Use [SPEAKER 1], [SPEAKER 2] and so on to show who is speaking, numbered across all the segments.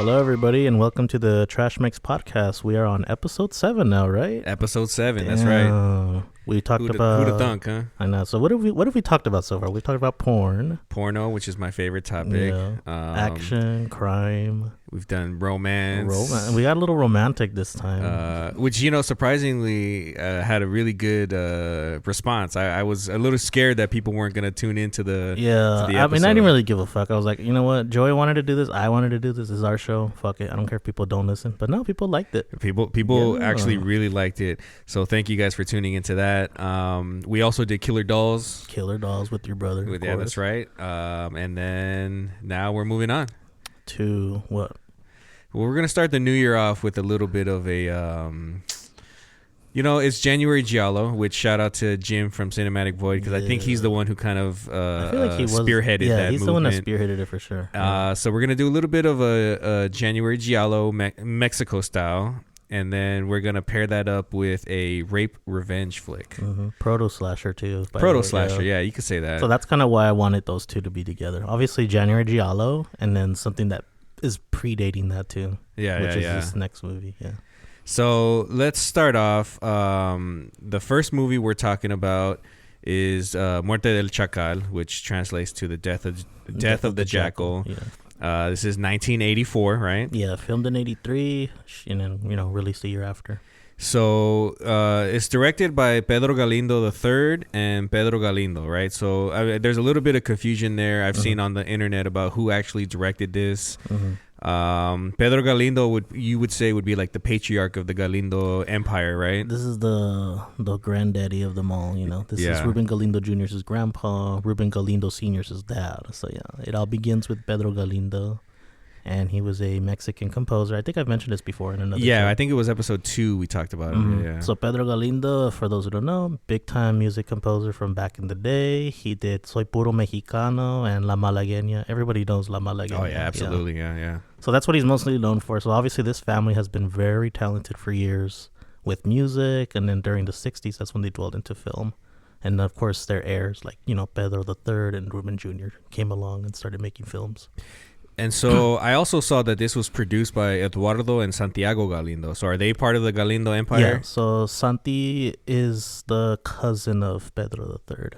[SPEAKER 1] Hello, everybody, and welcome to the Trashmexpodcast. We are on episode 7 now, right?
[SPEAKER 2] Episode 7, that's right.
[SPEAKER 1] We talked about...
[SPEAKER 2] Who'da thunk, huh?
[SPEAKER 1] I know. So what have we talked about so far? We talked about porn.
[SPEAKER 2] Porno, which is my favorite topic.
[SPEAKER 1] Yeah. Action, crime.
[SPEAKER 2] We've done romance.
[SPEAKER 1] We got a little romantic this time.
[SPEAKER 2] Which, surprisingly had a really good response. I was a little scared that people weren't going to tune into the episode.
[SPEAKER 1] I mean, I didn't really give a fuck. I was like, you know what? Joey wanted to do this. I wanted to do this. This is our show. Fuck it. I don't care if people don't listen. But no, people liked it.
[SPEAKER 2] People actually really liked it. So thank you guys for tuning into that. We also did Killer Dolls.
[SPEAKER 1] Killer Dolls with your brother.
[SPEAKER 2] Yeah, that's right. And then now we're moving on.
[SPEAKER 1] To what?
[SPEAKER 2] Well, we're going to start the new year off with a little bit of a... it's January Giallo, which shout out to Jim from Cinematic Void, because I think he's the one who kind of
[SPEAKER 1] I feel like he
[SPEAKER 2] spearheaded that movement.
[SPEAKER 1] Yeah, he's the one that spearheaded it for sure.
[SPEAKER 2] So we're going to do a little bit of a January Giallo Mexico style, and then we're going to pair that up with a rape revenge flick.
[SPEAKER 1] Mm-hmm. Proto-slasher too.
[SPEAKER 2] Proto-slasher, yeah, you could say that.
[SPEAKER 1] So that's kind of why I wanted those two to be together. Obviously January Giallo, and then something that is predating that too. Which is this next movie, yeah. So
[SPEAKER 2] let's start off. The first movie we're talking about is Muerte del Chacal, which translates to the death of the jackal.
[SPEAKER 1] Yeah.
[SPEAKER 2] This is 1984, right?
[SPEAKER 1] Yeah, filmed in 83, and then released a year after.
[SPEAKER 2] So it's directed by Pedro Galindo III and Pedro Galindo, right? So there's a little bit of confusion there. I've seen on the internet about who actually directed this. Pedro Galindo would be like the patriarch of the Galindo Empire, right?
[SPEAKER 1] This is the granddaddy of them all, This is Ruben Galindo Jr.'s grandpa, Ruben Galindo Sr.'s dad. So yeah, it all begins with Pedro Galindo. And he was a Mexican composer. I think I've mentioned this before in another show.
[SPEAKER 2] I think it was episode 2 we talked about it. Yeah.
[SPEAKER 1] So Pedro Galindo, for those who don't know, big-time music composer from back in the day. He did Soy Puro Mexicano and La Malagueña. Everybody knows La Malagueña.
[SPEAKER 2] Oh, yeah, absolutely, yeah.
[SPEAKER 1] So that's what he's mostly known for. So obviously this family has been very talented for years with music. And then during the 60s, that's when they dwelled into film. And, of course, their heirs, like, Pedro III and Ruben Jr. came along and started making films.
[SPEAKER 2] And so I also saw that this was produced by Eduardo and Santiago Galindo. So are they part of the Galindo Empire?
[SPEAKER 1] Yeah, so Santi is the cousin of Pedro III.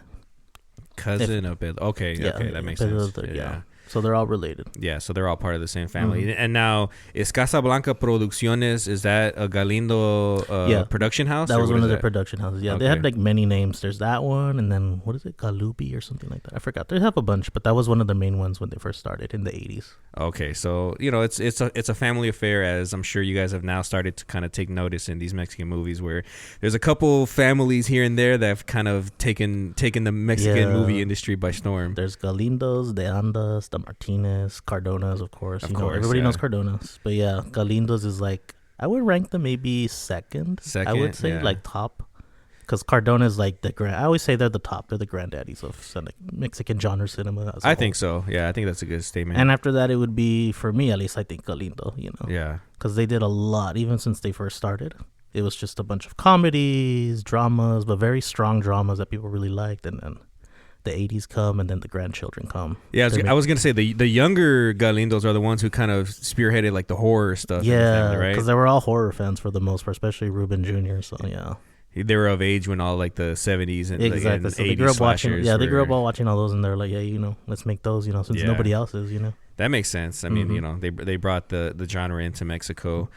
[SPEAKER 2] Cousin of Pedro. Okay, that makes
[SPEAKER 1] Pedro
[SPEAKER 2] sense.
[SPEAKER 1] III, yeah. So they're all related.
[SPEAKER 2] Yeah, so they're all part of the same family. And now, is Casablanca Producciones, is that a Galindo production house?
[SPEAKER 1] That was one of the production houses. Yeah, they had like many names. There's that one, and then, what is it, Galubi or something like that? I forgot. They have a bunch, but that was one of the main ones when they first started in the 80s.
[SPEAKER 2] Okay, so, it's a family affair, as I'm sure you guys have now started to kind of take notice in these Mexican movies, where there's a couple families here and there that have kind of taken the Mexican movie industry by storm.
[SPEAKER 1] There's Galindos, De Andas, the Martinez, Cardonas, of course. Everybody knows Cardonas. But yeah, Galindos is like, I would rank them maybe second. I would say like top. Because Cardona is like I always say they're the top. They're the granddaddies of Mexican genre cinema.
[SPEAKER 2] I think so. Yeah, I think that's a good statement.
[SPEAKER 1] And after that, it would be, for me at least, I think Galindo,
[SPEAKER 2] Yeah.
[SPEAKER 1] Because they did a lot, even since they first started. It was just a bunch of comedies, dramas, but very strong dramas that people really liked. And then the 80s come, and then the grandchildren come.
[SPEAKER 2] Yeah, I was going to say the younger Galindos are the ones who kind of spearheaded like the horror stuff.
[SPEAKER 1] Yeah, because they were all horror fans for the most part, especially Ruben Jr., so yeah.
[SPEAKER 2] They were of age when all like the 70s and
[SPEAKER 1] exactly.
[SPEAKER 2] And
[SPEAKER 1] so they grew up watching. Yeah, they grew up all watching all those, and they're like, yeah, let's make those, since nobody else is,
[SPEAKER 2] That makes sense. I mean, they brought the genre into Mexico.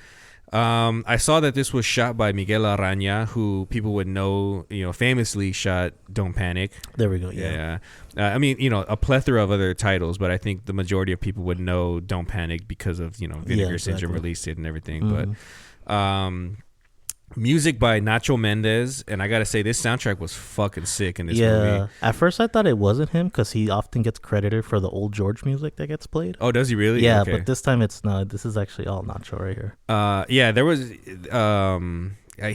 [SPEAKER 2] I saw that this was shot by Miguel Arana, who people would know, famously shot Don't Panic.
[SPEAKER 1] There we go.
[SPEAKER 2] Yeah. I mean, a plethora of other titles, but I think the majority of people would know Don't Panic because of, Vinegar Syndrome released it and everything. But music by Nacho Mendez, and I gotta say, this soundtrack was fucking sick in this movie.
[SPEAKER 1] At first I thought it wasn't him, because he often gets credited for the old George music that gets played.
[SPEAKER 2] Oh, does he really?
[SPEAKER 1] Yeah,
[SPEAKER 2] okay.
[SPEAKER 1] But this time it's not. This is actually all Nacho right here.
[SPEAKER 2] There was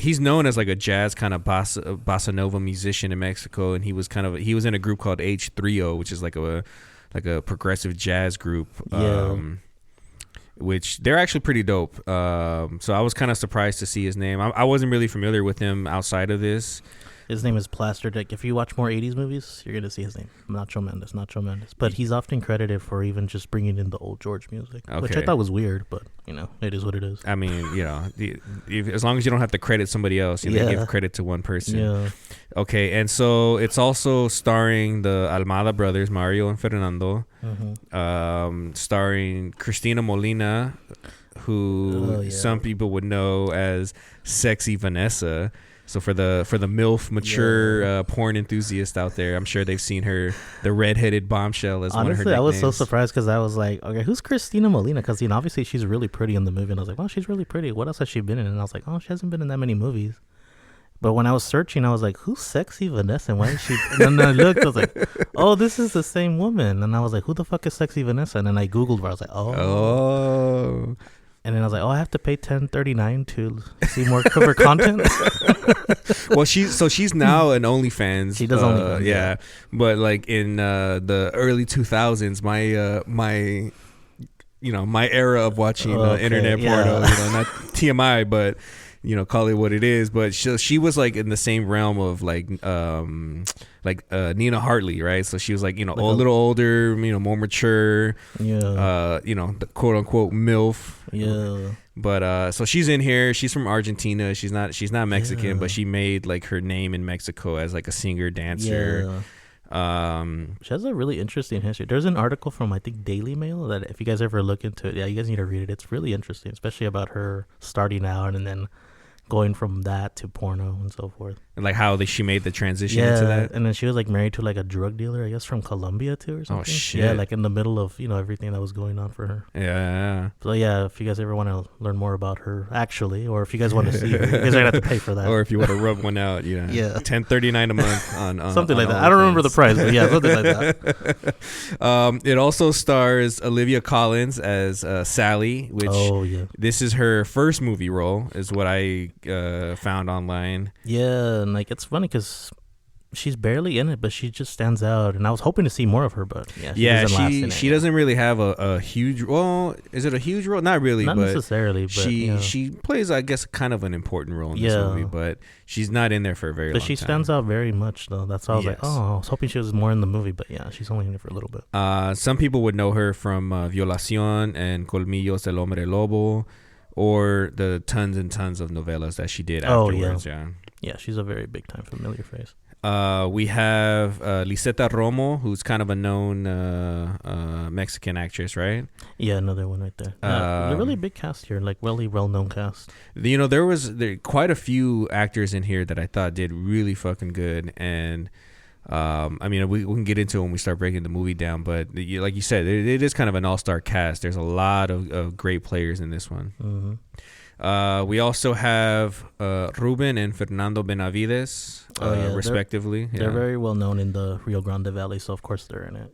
[SPEAKER 2] he's known as like a jazz kind of bossa nova musician in Mexico, and he was in a group called H3O, which is like a progressive jazz group. Which they're actually pretty dope. So I was kind of surprised to see his name. I wasn't really familiar with him outside of this.
[SPEAKER 1] His name is plastered. Like, if you watch more 80s movies, you're going to see his name. Nacho Mendes. But he's often credited for even just bringing in the old George music, which I thought was weird, but, it is what it is.
[SPEAKER 2] I mean, as long as you don't have to credit somebody else, you give credit to one person.
[SPEAKER 1] Yeah.
[SPEAKER 2] Okay, and so it's also starring the Almada brothers, Mario and Fernando, starring Cristina Molina, who some people would know as Sexy Vanessa. So for the MILF mature porn enthusiast out there, I'm sure they've seen her, the redheaded bombshell, as one of her nicknames. I was
[SPEAKER 1] so surprised because I was like, okay, who's Cristina Molina? Because obviously she's really pretty in the movie, and I was like, well, she's really pretty. What else has she been in? And I was like, oh, she hasn't been in that many movies. But when I was searching, I was like, who's Sexy Vanessa? And why is she? And then I looked, I was like, oh, this is the same woman. And I was like, who the fuck is Sexy Vanessa? And then I Googled her. I was like, oh. And then I was like, oh, I have to pay $10.39 to see more cover content.
[SPEAKER 2] Well, she's now an OnlyFans.
[SPEAKER 1] She does OnlyFans.
[SPEAKER 2] Yeah. But like in the early 2000s, my era of watching internet porno, not TMI, but call it what it is. But she was like in the same realm of like Nina Hartley, right? So she was like, a little older, more mature, the quote unquote MILF.
[SPEAKER 1] Yeah.
[SPEAKER 2] But so she's in here. She's from Argentina. She's not Mexican, but she made like her name in Mexico as like a singer dancer.
[SPEAKER 1] She has a really interesting history. There's an article from I think Daily Mail that if you guys ever look into it, you guys need to read it. It's really interesting, especially about her starting out and then going from that to porno and so forth.
[SPEAKER 2] And like how she made the transition into that.
[SPEAKER 1] And then she was like married to like a drug dealer, I guess from Colombia too or something.
[SPEAKER 2] Oh shit.
[SPEAKER 1] Yeah, like in the middle of, everything that was going on for her.
[SPEAKER 2] Yeah.
[SPEAKER 1] So yeah, if you guys ever want to learn more about her actually, or if you guys want to see her, you guys are gonna have to pay for that.
[SPEAKER 2] Or if you want to rub one out, yeah. $10.39 a month on
[SPEAKER 1] something like that. I don't remember the price, but yeah, something like that.
[SPEAKER 2] It also stars Olivia Collins as Sally, which this is her first movie role, is what I found online.
[SPEAKER 1] Yeah, and like it's funny because she's barely in it, but she just stands out. And I was hoping to see more of her, but
[SPEAKER 2] she doesn't really have a huge. Well, is it a huge role? Not really,
[SPEAKER 1] not necessarily. But
[SPEAKER 2] she plays, I guess, kind of an important role in this movie, but she's not in there for a very long time. But
[SPEAKER 1] she stands out very much, though. That's why I was like, I was hoping she was more in the movie, but yeah, she's only in it for a little bit.
[SPEAKER 2] Some people would know her from Violación and Colmillos del Hombre Lobo, or the tons and tons of novellas that she did afterwards.
[SPEAKER 1] Yeah, she's a very big time familiar face.
[SPEAKER 2] We have Liseta Romo, who's kind of a known Mexican actress, right?
[SPEAKER 1] Yeah, another one right there. A really big cast here, like really well-known cast.
[SPEAKER 2] There was quite a few actors in here that I thought did really fucking good, and I mean, we can get into it when we start breaking the movie down, but like you said, it is kind of an all-star cast. There's a lot of great players in this one.
[SPEAKER 1] Mm-hmm.
[SPEAKER 2] We also have Ruben and Fernando Benavides, respectively.
[SPEAKER 1] They're very well known in the Rio Grande Valley, so of course they're in it.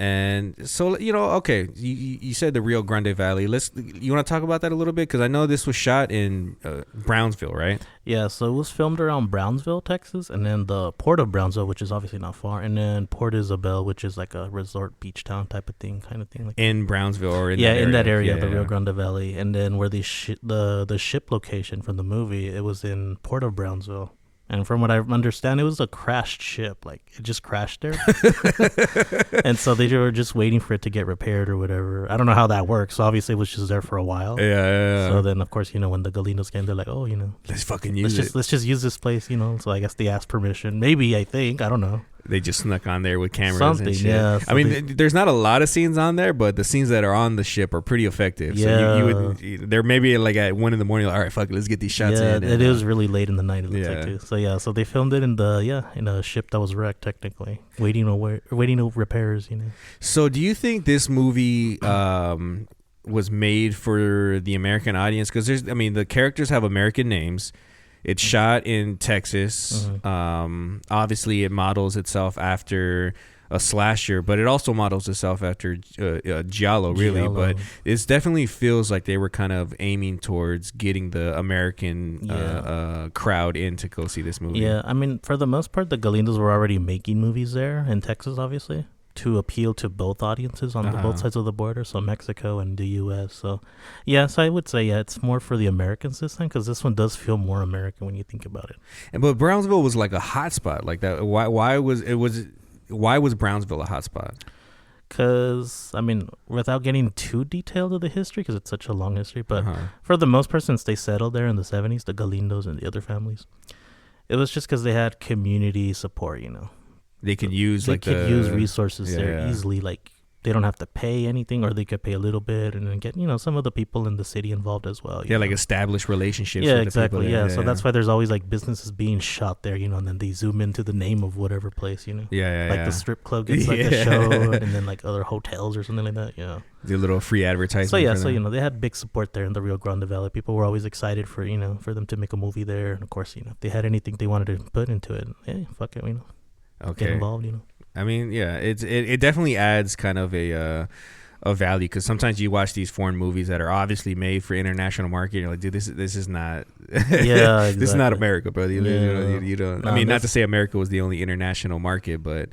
[SPEAKER 2] And so, okay, you said the Rio Grande Valley. You want to talk about that a little bit? Because I know this was shot in Brownsville, right?
[SPEAKER 1] Yeah, so it was filmed around Brownsville, Texas, and then the Port of Brownsville, which is obviously not far, and then Port Isabel, which is like a resort beach town type of thing. Like
[SPEAKER 2] in Brownsville or in
[SPEAKER 1] that area, the Rio Grande Valley. And then where the ship location from the movie, it was in Port of Brownsville. And from what I understand, it was a crashed ship. Like, it just crashed there. And so they were just waiting for it to get repaired or whatever. I don't know how that works. So obviously, it was just there for a while.
[SPEAKER 2] Yeah.
[SPEAKER 1] So then, of course, when the Galindos came, they're like, oh,
[SPEAKER 2] let's fucking use it.
[SPEAKER 1] Let's just use this place, So I guess they asked permission. Maybe, I think. I don't know.
[SPEAKER 2] They just snuck on there with cameras and shit.
[SPEAKER 1] Yeah.
[SPEAKER 2] I mean, there's not a lot of scenes on there, but the scenes that are on the ship are pretty effective.
[SPEAKER 1] Yeah.
[SPEAKER 2] So they're maybe like at 1 a.m. Like, all right, fuck it, let's get these shots in.
[SPEAKER 1] Yeah, it was really late in the night, it looks like, too. So they filmed it in a ship that was wrecked, technically, waiting repairs,
[SPEAKER 2] So do you think this movie was made for the American audience? Because the characters have American names. It's shot in Texas.
[SPEAKER 1] Mm-hmm.
[SPEAKER 2] Obviously, it models itself after a slasher, but it also models itself after Giallo, really. Giallo. But it definitely feels like they were kind of aiming towards getting the American crowd in to go see this movie.
[SPEAKER 1] Yeah, I mean, for the most part, the Galindos were already making movies there in Texas, obviously. to appeal to both audiences on both sides of the border, so Mexico and the U.S. So, so I would say it's more for the Americans this time, because this one does feel more American when you think about it.
[SPEAKER 2] But Brownsville was like a hot spot, like that. Why was Brownsville a hot spot?
[SPEAKER 1] Because, I mean, without getting too detailed of the history, because it's such a long history, but for the most part, since they settled there in the 70s, the Galindos and the other families, it was just because they had community support,
[SPEAKER 2] They could use
[SPEAKER 1] use resources there easily. Like, they don't have to pay anything, or they could pay a little bit and then get, some of the people in the city involved as well.
[SPEAKER 2] Like established relationships.
[SPEAKER 1] Yeah, with exactly. The people. So that's why there's always like businesses being shot there, and then they zoom into the name of whatever place, Like the strip club gets like a show, and then like other hotels or something like that. Yeah.
[SPEAKER 2] The little free advertisement.
[SPEAKER 1] So they had big support there in the Rio Grande Valley. People were always excited for them to make a movie there, and of course, if they had anything they wanted to put into it, hey, fuck it, get involved,
[SPEAKER 2] I mean, it definitely adds kind of a value, because sometimes you watch these foreign movies that are obviously made for international market, and you're like, dude, this is not exactly. This is not America, brother. You don't. I mean, not to say America was the only international market, but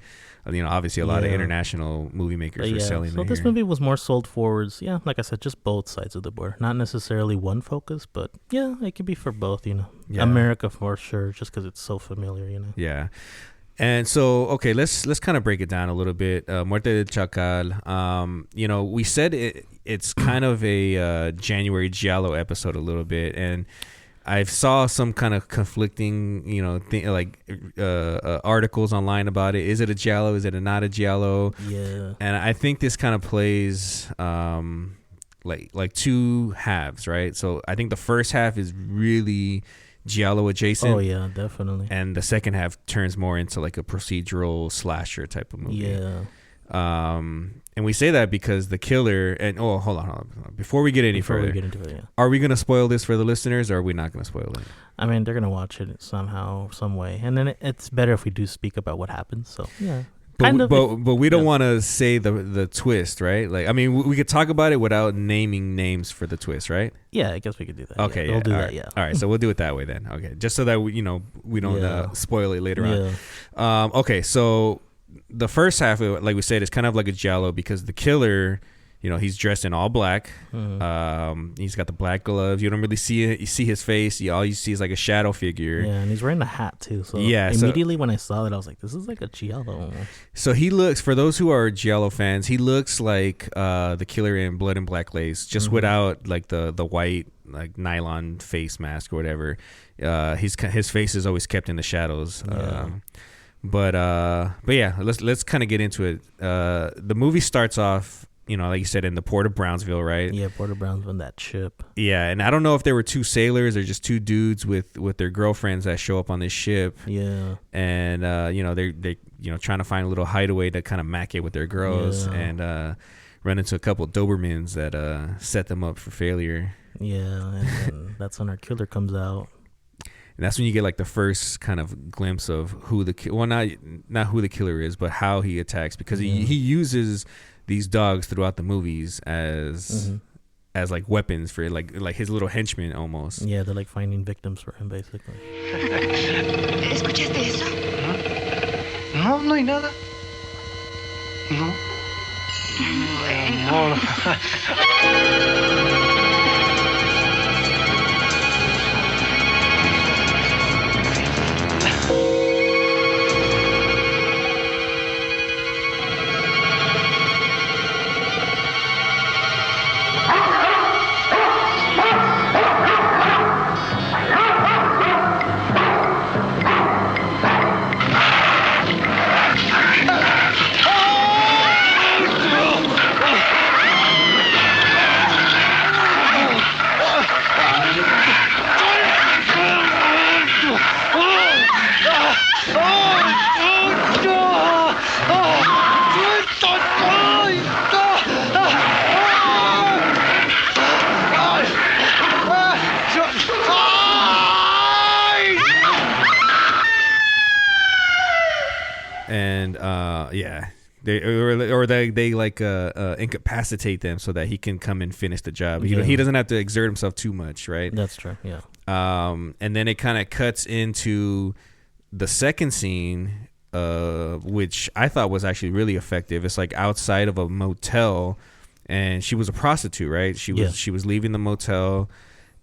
[SPEAKER 2] obviously a lot of international movie makers are selling.
[SPEAKER 1] So this movie was more sold forwards. Yeah, like I said, just both sides of the border, not necessarily one focus, but it could be for both. America for sure, just because it's so familiar.
[SPEAKER 2] Yeah. And so, okay, let's kind of break it down a little bit. Muerte del Chacal. We said it's kind of a January Giallo episode a little bit, and I saw some kind of conflicting, articles online about it. Is it a Giallo? Is it not a Giallo?
[SPEAKER 1] Yeah.
[SPEAKER 2] And I think this kind of plays like two halves, right? So I think the first half is really Giallo adjacent.
[SPEAKER 1] Oh yeah, definitely.
[SPEAKER 2] And the second half turns more into like a procedural slasher type of movie.
[SPEAKER 1] Yeah.
[SPEAKER 2] And we say that because the killer hold on. Before we get any further, are we gonna spoil this for the listeners, or are we not gonna spoil it?
[SPEAKER 1] I mean, they're gonna watch it somehow, some way, and then it's better if we do speak about what happens. So yeah.
[SPEAKER 2] But we don't want to say the twist, right? Like, I mean, we could talk about it without naming names for the twist, right?
[SPEAKER 1] Yeah, I guess we could do that.
[SPEAKER 2] Okay,
[SPEAKER 1] we'll do that.
[SPEAKER 2] Right.
[SPEAKER 1] Yeah.
[SPEAKER 2] All right, so we'll do it that way then. Okay, just so that we don't spoil it later on. Okay, so the first half, like we said, is kind of like a Giallo, because the killer, he's dressed in all black. He's got the black gloves. You don't really see it. You see his face. All you see is like a shadow figure.
[SPEAKER 1] Yeah, and he's wearing a hat too. So immediately when I saw that, I was like, this is like a Giallo almost.
[SPEAKER 2] So he looks, for those who are Giallo fans, he looks like the killer in Blood and Black Lace, just without like the white like nylon face mask or whatever. His face is always kept in the shadows.
[SPEAKER 1] Yeah.
[SPEAKER 2] But yeah, let's kind of get into it. The movie starts off, like you said, in the port of Brownsville, right?
[SPEAKER 1] Yeah, Port of Brownsville, that ship.
[SPEAKER 2] Yeah, and I don't know if there were two sailors or just two dudes with their girlfriends that show up on this ship.
[SPEAKER 1] Yeah.
[SPEAKER 2] And they're trying to find a little hideaway to kind of mack it with their girls, and run into a couple Dobermans that set them up for failure.
[SPEAKER 1] Yeah, and then that's when our killer comes out.
[SPEAKER 2] And that's when you get like the first kind of glimpse of who not who the killer is, but how he attacks, because he uses these dogs throughout the movies as like weapons for like his little henchmen almost.
[SPEAKER 1] Yeah, they're like finding victims for him basically.
[SPEAKER 3] ¿Escuchaste eso? No, no hay nada. No. Amor.
[SPEAKER 2] And they like incapacitate them so that he can come and finish the job. He doesn't have to exert himself too much, right?
[SPEAKER 1] That's true. Yeah.
[SPEAKER 2] And then it kind of cuts into the second scene which I thought was actually really effective. It's like outside of a motel, and she was a prostitute, right? She was leaving the motel,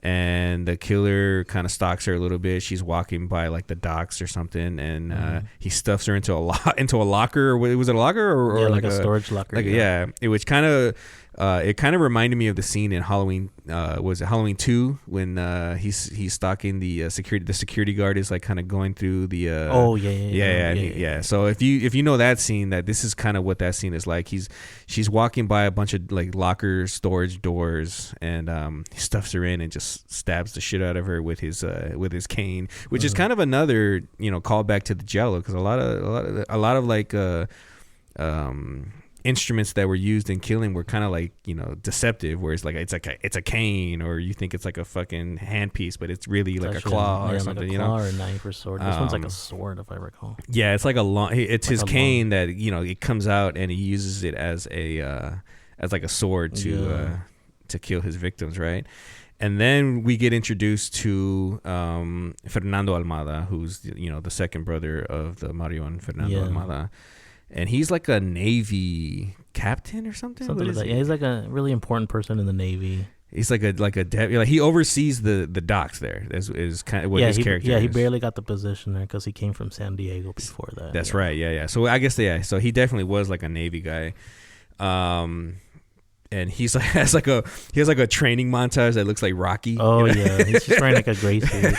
[SPEAKER 2] and the killer kind of stalks her a little bit. She's walking by like the docks or something, and he stuffs her into a locker. Or was it a locker or
[SPEAKER 1] like a storage locker?
[SPEAKER 2] Which kind of it kind of reminded me of the scene in Halloween. Was it Halloween 2 when he's stalking the security? The security guard is like kind of going through the. So if you know that scene, that this is kind of what that scene is like. She's walking by a bunch of like locker storage doors, and he stuffs her in and just stabs the shit out of her with his cane, which is kind of another callback to the Giallo, because a lot of like instruments that were used in killing were kind of like deceptive, where it's a cane, or you think it's like a fucking handpiece, but it's really like a claw or something,
[SPEAKER 1] like a claw or a knife or sword. This one's like a sword, if I recall.
[SPEAKER 2] Yeah, it's like a long. It's his cane that it comes out, and he uses it as like a sword to kill his victims, right? And then we get introduced to Fernando Almada, who's the second brother of the Mario and Fernando Almada. And he's like a Navy captain or something.
[SPEAKER 1] Something like that. Yeah, he's like a really important person in the Navy.
[SPEAKER 2] He's like he oversees the docks there. Is kind of what his character is.
[SPEAKER 1] Yeah, he barely got the position there because he came from San Diego before that.
[SPEAKER 2] That's right. Yeah. So I guess so he definitely was like a Navy guy. And he's like has like a training montage that looks like Rocky.
[SPEAKER 1] Oh yeah, he's just wearing like a gray suit.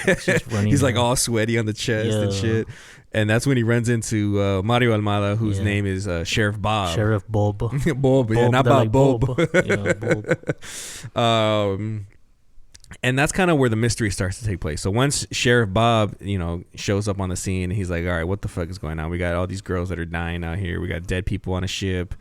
[SPEAKER 2] He's like all sweaty on the chest and shit. And that's when he runs into Mario Almada, whose name is Sheriff Bob.
[SPEAKER 1] Sheriff Bob.
[SPEAKER 2] Bob, yeah, not Bob.
[SPEAKER 1] Like
[SPEAKER 2] Bob.
[SPEAKER 1] Bob.
[SPEAKER 2] And that's kind of where the mystery starts to take place. So once Sheriff Bob, shows up on the scene, he's like, all right, what the fuck is going on? We got all these girls that are dying out here. We got dead people on a ship.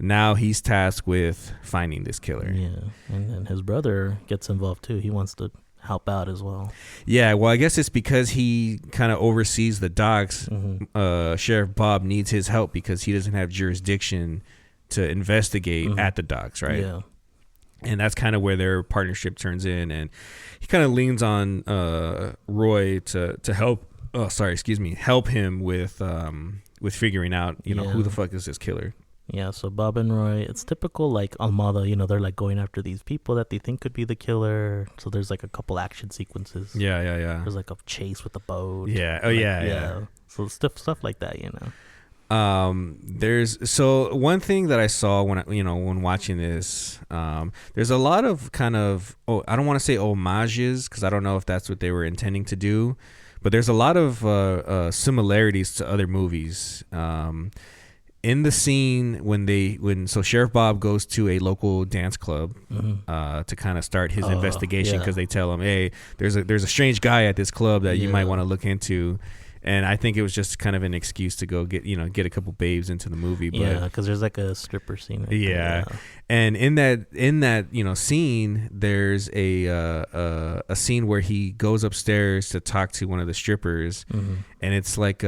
[SPEAKER 2] Now he's tasked with finding this killer.
[SPEAKER 1] Yeah, and then his brother gets involved too. He wants to help out as well.
[SPEAKER 2] Yeah, well, I guess it's because he kind of oversees the docks. Sheriff Bob needs his help because he doesn't have jurisdiction to investigate at the docks, right?
[SPEAKER 1] Yeah.
[SPEAKER 2] And that's kind of where their partnership turns in, and he kind of leans on Roy to help. Help him with figuring out who the fuck is this killer.
[SPEAKER 1] Yeah, so Bob and Roy, it's typical like Almada, they're like going after these people that they think could be the killer. So there's like a couple action sequences.
[SPEAKER 2] Yeah.
[SPEAKER 1] There's like a chase with a boat.
[SPEAKER 2] Yeah.
[SPEAKER 1] Yeah. So stuff like that,
[SPEAKER 2] So one thing that I saw when watching this, there's a lot of kind of, I don't want to say homages, because I don't know if that's what they were intending to do, but there's a lot of similarities to other movies. In the scene when Sheriff Bob goes to a local dance club to kind of start his investigation, because they tell him, hey, there's a strange guy at this club that you might want to look into. And I think it was just kind of an excuse to go get a couple babes into the movie. But,
[SPEAKER 1] because there's like a stripper scene.
[SPEAKER 2] And in that scene, there's a scene where he goes upstairs to talk to one of the strippers, and it's like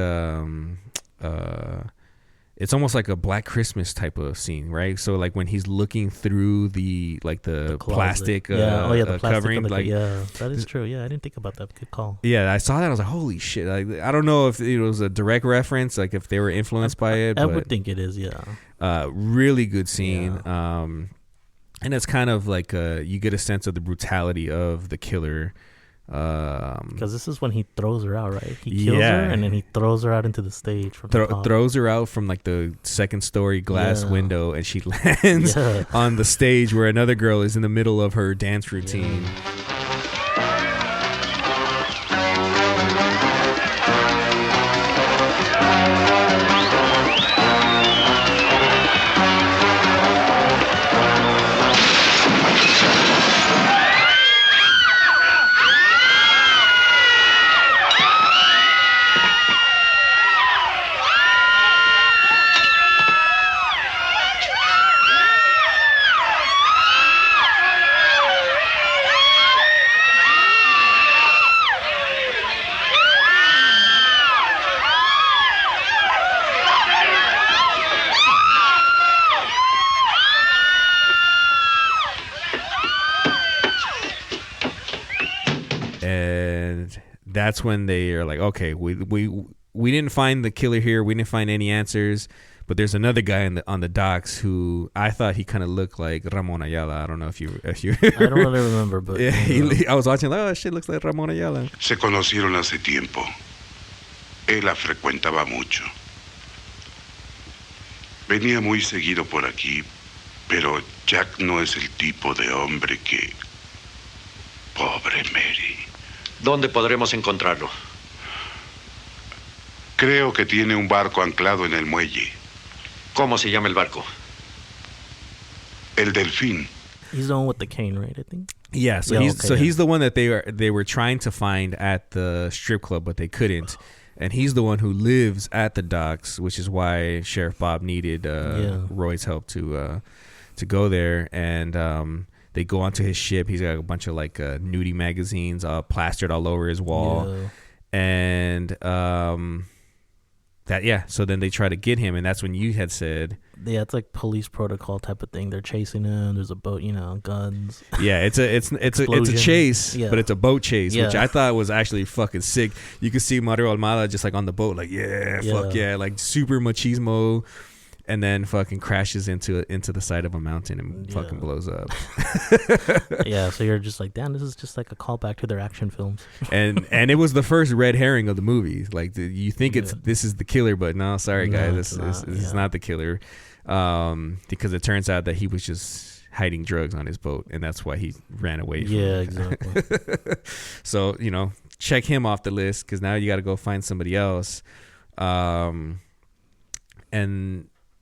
[SPEAKER 2] it's almost like a Black Christmas type of scene, right? So like when he's looking through the plastic,
[SPEAKER 1] the plastic
[SPEAKER 2] covering,
[SPEAKER 1] that is true. Yeah, I didn't think about that. Good call.
[SPEAKER 2] Yeah, I saw that. I was like, holy shit! I don't know if it was a direct reference, like if they were influenced by it.
[SPEAKER 1] I would think it is. Yeah.
[SPEAKER 2] Really good scene. Yeah. And it's kind of like you get a sense of the brutality of the killer.
[SPEAKER 1] Because this is when he throws her out, right? He kills her and then he throws her out into the stage from the top.
[SPEAKER 2] Throws her out from like the second story glass window, and she lands on the stage where another girl is in the middle of her dance routine. That's when they are like, okay, we we didn't find the killer here. We didn't find any answers. But there's another guy on the docks who I thought he kind of looked like Ramon Ayala. I don't know if you.
[SPEAKER 1] I don't really remember, but
[SPEAKER 2] yeah, I was watching. Like, oh, shit, looks like Ramon Ayala.
[SPEAKER 4] Se conocieron hace tiempo. Él la frecuentaba mucho. Venía muy seguido por aquí, pero Jack no es el tipo de hombre que... Pobre Mary.
[SPEAKER 5] ¿Dónde podremos encontrarlo?
[SPEAKER 4] Creo que tiene un barco anclado en el muelle.
[SPEAKER 5] ¿Cómo se llama el barco?
[SPEAKER 4] El Delfín.
[SPEAKER 1] He's the one with the cane, right? I think.
[SPEAKER 2] Yeah, so he's the one that they were trying to find at the strip club, but they couldn't. And he's the one who lives at the docks, which is why Sheriff Bob needed Roy's help to go there. And they go onto his ship. He's got a bunch of like nudie magazines plastered all over his wall. Yeah. And so then they try to get him, and that's when you had said,
[SPEAKER 1] yeah, it's like police protocol type of thing. They're chasing him. There's a boat, guns.
[SPEAKER 2] Yeah, it's a chase, but it's a boat chase, which I thought was actually fucking sick. You could see Mario Almada just like on the boat, like fuck yeah, like super machismo, and then fucking crashes into the side of a mountain and fucking blows up.
[SPEAKER 1] Yeah, so you're just like, damn, this is just like a callback to their action films.
[SPEAKER 2] and it was the first red herring of the movie. Like you think this is the killer, but no, sorry guys, this is not the killer. Because it turns out that he was just hiding drugs on his boat, and that's why he ran away from it.
[SPEAKER 1] Exactly.
[SPEAKER 2] So check him off the list, because now you got to go find somebody else. And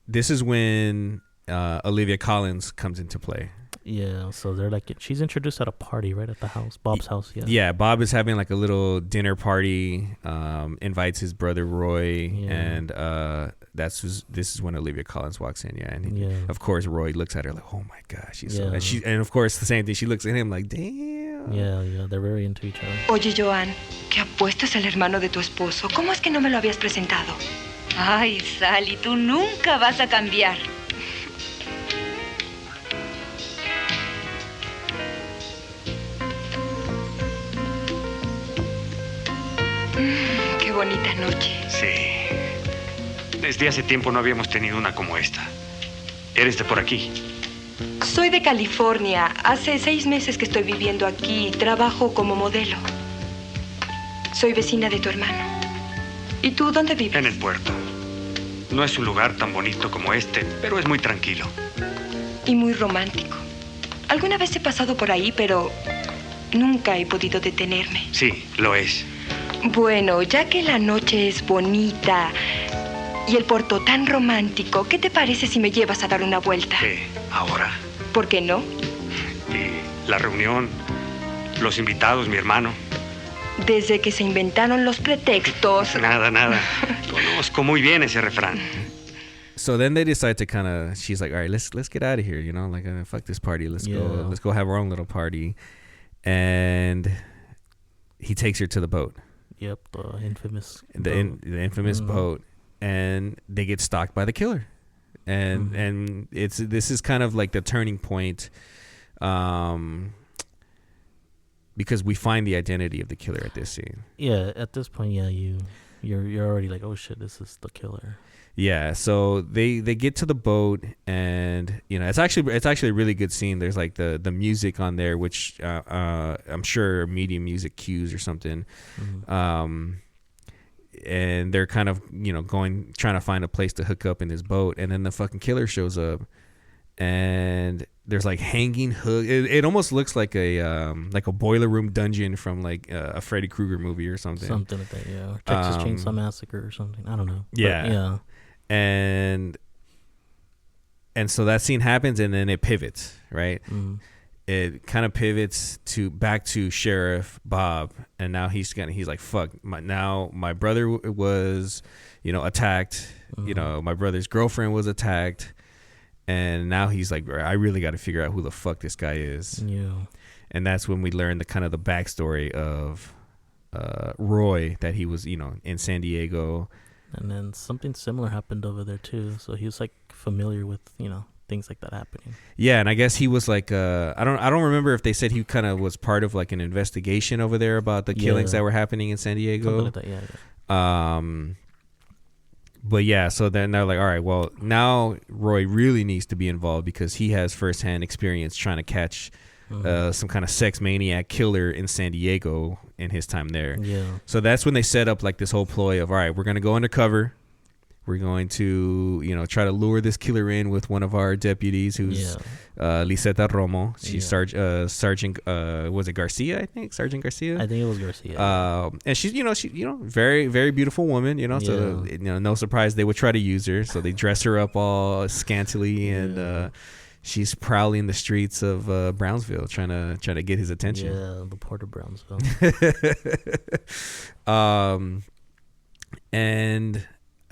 [SPEAKER 2] this is when Olivia Collins comes into play.
[SPEAKER 1] Yeah, so they're like, she's introduced at a party right at the house, Bob's house.
[SPEAKER 2] Yeah, Bob is having like a little dinner party, invites his brother Roy, and this is when Olivia Collins walks in. And of course Roy looks at her like, oh my gosh, she's so, and of course the same thing, she looks at him like, damn.
[SPEAKER 1] Yeah, they're very into each other.
[SPEAKER 6] Oye, Joan, que apuesto es el hermano de tu esposo. ¿Cómo es que no me lo habías presentado?
[SPEAKER 7] Ay, Sally, tú nunca vas a cambiar.
[SPEAKER 6] Qué bonita noche.
[SPEAKER 5] Sí. Desde hace tiempo no habíamos tenido una como esta. ¿Eres de por aquí?
[SPEAKER 6] Soy de California. Hace 6 meses que estoy viviendo aquí. Trabajo como modelo. Soy vecina de tu hermano. ¿Y tú dónde vives?
[SPEAKER 5] En el puerto. No es un lugar tan bonito como este, pero es muy tranquilo.
[SPEAKER 6] Y muy romántico. Alguna vez he pasado por ahí, pero nunca he podido detenerme.
[SPEAKER 5] Sí, lo es.
[SPEAKER 6] Bueno, ya que la noche es bonita y el puerto tan romántico, ¿qué te parece si me llevas a dar una vuelta?
[SPEAKER 5] ¿Ahora?
[SPEAKER 6] ¿Por qué no?
[SPEAKER 5] Y la reunión, los invitados, mi hermano.
[SPEAKER 6] Desde que se inventaron los pretextos.
[SPEAKER 5] Nada. Conozco muy bien ese refrán.
[SPEAKER 2] So then they decide to she's like, all right, let's get out of here, like fuck this party. Let's go have our own little party. And he takes her to the boat.
[SPEAKER 1] Yep, the infamous
[SPEAKER 2] boat, and they get stalked by the killer. And this is kind of like the turning point, because we find the identity of the killer at this scene.
[SPEAKER 1] Yeah, at this point, you're already like, oh shit, this is the killer.
[SPEAKER 2] Yeah, so they get to the boat, and it's actually a really good scene. There's like the music on there, which I'm sure medium music cues or something. Mm-hmm. And they're kind of trying to find a place to hook up in this boat, and then the fucking killer shows up, and there's like hanging hook. It almost looks like a boiler room dungeon from like a Freddy Krueger movie or something.
[SPEAKER 1] Something like that, yeah. Or Texas Chainsaw Massacre or something. I don't know.
[SPEAKER 2] Yeah,
[SPEAKER 1] but, yeah.
[SPEAKER 2] And so that scene happens, and then it pivots, right? Mm-hmm. It kind of pivots back to Sheriff Bob, and now he's like, fuck, my brother was, attacked. Mm-hmm. My brother's girlfriend was attacked, and now he's like, I really got to figure out who the fuck this guy is.
[SPEAKER 1] Yeah.
[SPEAKER 2] And that's when we learn the backstory of Roy, that he was, in San Diego.
[SPEAKER 1] And then something similar happened over there too. So he was like familiar with, things like that happening.
[SPEAKER 2] Yeah, and I guess he was like I don't remember if they said he kind of was part of like an investigation over there about the killings that were happening in San Diego.
[SPEAKER 1] Something like that,
[SPEAKER 2] But yeah, so then they're like, all right, well, now Roy really needs to be involved because he has firsthand experience trying to catch some kind of sex maniac killer in San Diego in his time there.
[SPEAKER 1] Yeah.
[SPEAKER 2] So that's when they set up like this whole ploy of, all right, we're going to go undercover. We're going to, try to lure this killer in with one of our deputies, who's Liseta Romo. She's Sergeant. Was it Garcia? I think Sergeant Garcia.
[SPEAKER 1] I think it was Garcia.
[SPEAKER 2] And she's, very, very beautiful woman. So no surprise they would try to use her. So they dress her up all scantily, and she's prowling the streets of Brownsville, trying to get his attention.
[SPEAKER 1] Yeah, the port of Brownsville.
[SPEAKER 2] And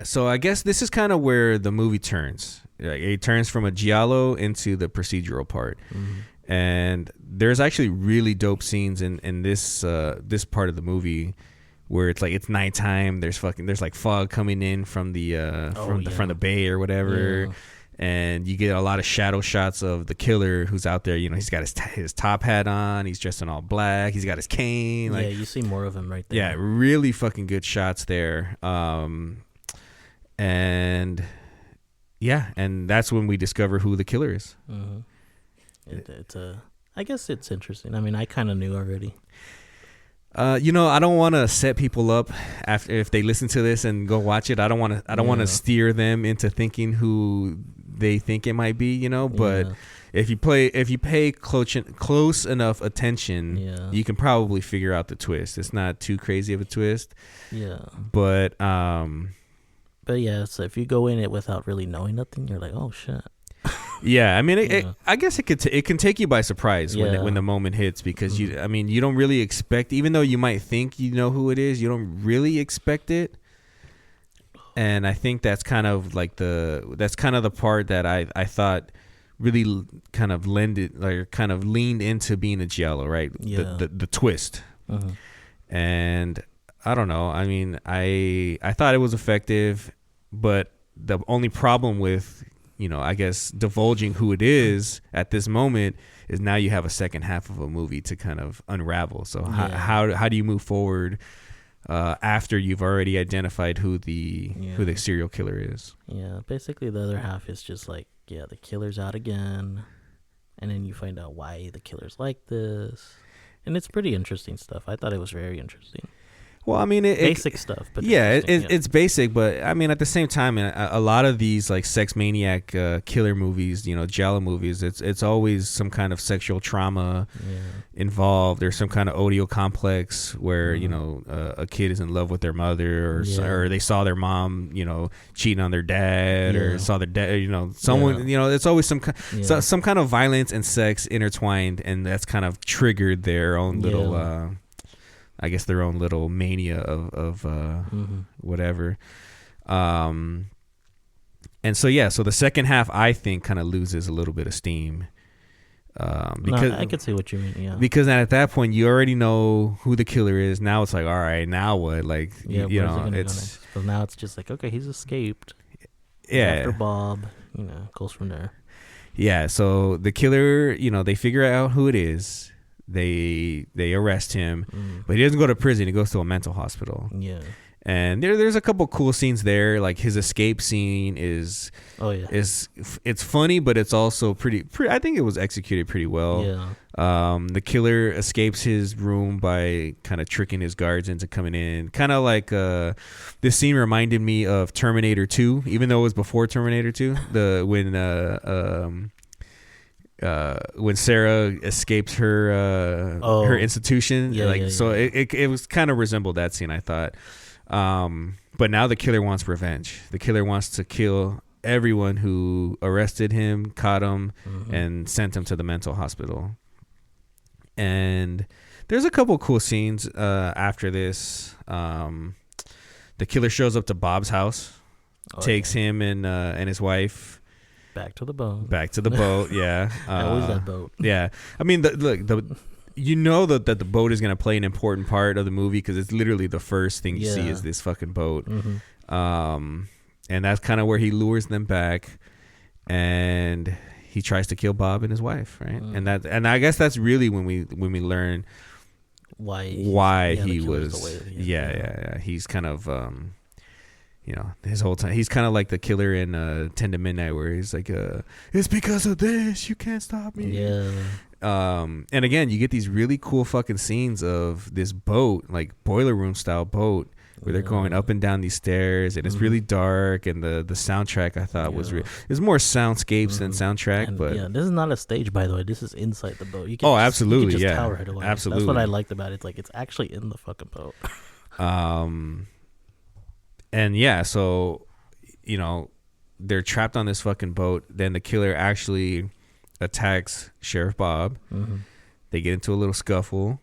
[SPEAKER 2] so I guess this is kind of where the movie turns. It turns from a giallo into the procedural part. Mm-hmm. And there's actually really dope scenes in this part of the movie where it's nighttime. There's like fog coming in from the bay or whatever. Yeah. And you get a lot of shadow shots of the killer who's out there. He's got his top hat on. He's dressed in all black. He's got his cane.
[SPEAKER 1] Yeah, you see more of him right there.
[SPEAKER 2] Yeah, really fucking good shots there. And that's when we discover who the killer is.
[SPEAKER 1] Mm-hmm. I guess it's interesting. I mean, I kind of knew already.
[SPEAKER 2] I don't want to set people up after if they listen to this and go watch it. I don't want to steer them into thinking who they think it might be. But if you pay close enough attention, you can probably figure out the twist. It's not too crazy of a twist.
[SPEAKER 1] Yeah.
[SPEAKER 2] But
[SPEAKER 1] yeah, so if you go in it without really knowing nothing, you're like, oh shit.
[SPEAKER 2] Yeah, I mean, I guess it can take you by surprise when the moment hits, because you don't really expect, even though you might think you know who it is, you don't really expect it. And I think that's kind of the part that I thought really kind of leaned into being a giallo, right?
[SPEAKER 1] Yeah.
[SPEAKER 2] The twist. Uh-huh. And I don't know. I mean, I thought it was effective, but the only problem with, I guess, divulging who it is at this moment is now you have a second half of a movie to kind of unravel. So how do you move forward after you've already identified who the serial killer is?
[SPEAKER 1] Yeah, basically the other half is just like, the killer's out again, and then you find out why the killer's like this, and it's pretty interesting stuff. I thought it was very interesting.
[SPEAKER 2] Well, I mean,
[SPEAKER 1] basic stuff, but
[SPEAKER 2] it's basic. But I mean, at the same time, a lot of these like sex maniac killer movies, giallo movies, it's always some kind of sexual trauma involved. There's some kind of Oedipal complex where a kid is in love with their mother, or they saw their mom, cheating on their dad, or saw their dad, someone, it's always some kind of violence and sex intertwined, and that's kind of triggered their own little. I guess their own little mania of whatever. And so the second half, I think, kind of loses a little bit of steam. Because
[SPEAKER 1] I could see what you mean, yeah.
[SPEAKER 2] Because at that point, you already know who the killer is. Now it's like, all right, now what? Like, it's...
[SPEAKER 1] So now it's just like, okay, he's escaped.
[SPEAKER 2] Yeah.
[SPEAKER 1] After Bob, goes from there.
[SPEAKER 2] Yeah, so the killer, they figure out who it is. They arrest him, but he doesn't go to prison. He goes to a mental hospital.
[SPEAKER 1] Yeah,
[SPEAKER 2] and there's a couple cool scenes there. Like his escape scene is it's funny, but it's also pretty. I think it was executed pretty well.
[SPEAKER 1] Yeah.
[SPEAKER 2] The killer escapes his room by kind of tricking his guards into coming in. Kind of like this scene reminded me of Terminator 2, even though it was before Terminator 2. When Sarah escapes her institution, it was kind of resembled that scene, I thought. But now the killer wants revenge. The killer wants to kill everyone who arrested him, caught him, and sent him to the mental hospital. And there's a couple cool scenes after this. The killer shows up to Bob's house, takes him and his wife.
[SPEAKER 1] Back to the boat,
[SPEAKER 2] yeah.
[SPEAKER 1] Always that boat.
[SPEAKER 2] Yeah. I mean, that the boat is going to play an important part of the movie because it's literally the first thing you see is this fucking boat. And that's kind of where he lures them back, and he tries to kill Bob and his wife, right? And I guess that's really when we learn
[SPEAKER 1] why
[SPEAKER 2] he was. Yeah. He's kind of his whole time he's kind of like the killer in 10 to Midnight, where he's like, it's because of this, you can't stop me.
[SPEAKER 1] Yeah.
[SPEAKER 2] And again, you get these really cool fucking scenes of this boat, like boiler room style boat, where they're going up and down these stairs, and it's really dark, and the soundtrack I thought was it's more soundscapes than soundtrack.
[SPEAKER 1] And
[SPEAKER 2] but
[SPEAKER 1] this is not a stage, by the way. This is inside the boat. You can
[SPEAKER 2] absolutely,
[SPEAKER 1] you can just tell right away.
[SPEAKER 2] Absolutely.
[SPEAKER 1] That's what I liked about it. It's like it's actually in the fucking boat.
[SPEAKER 2] And yeah, so they're trapped on this fucking boat. Then the killer actually attacks Sheriff Bob. They get into a little scuffle,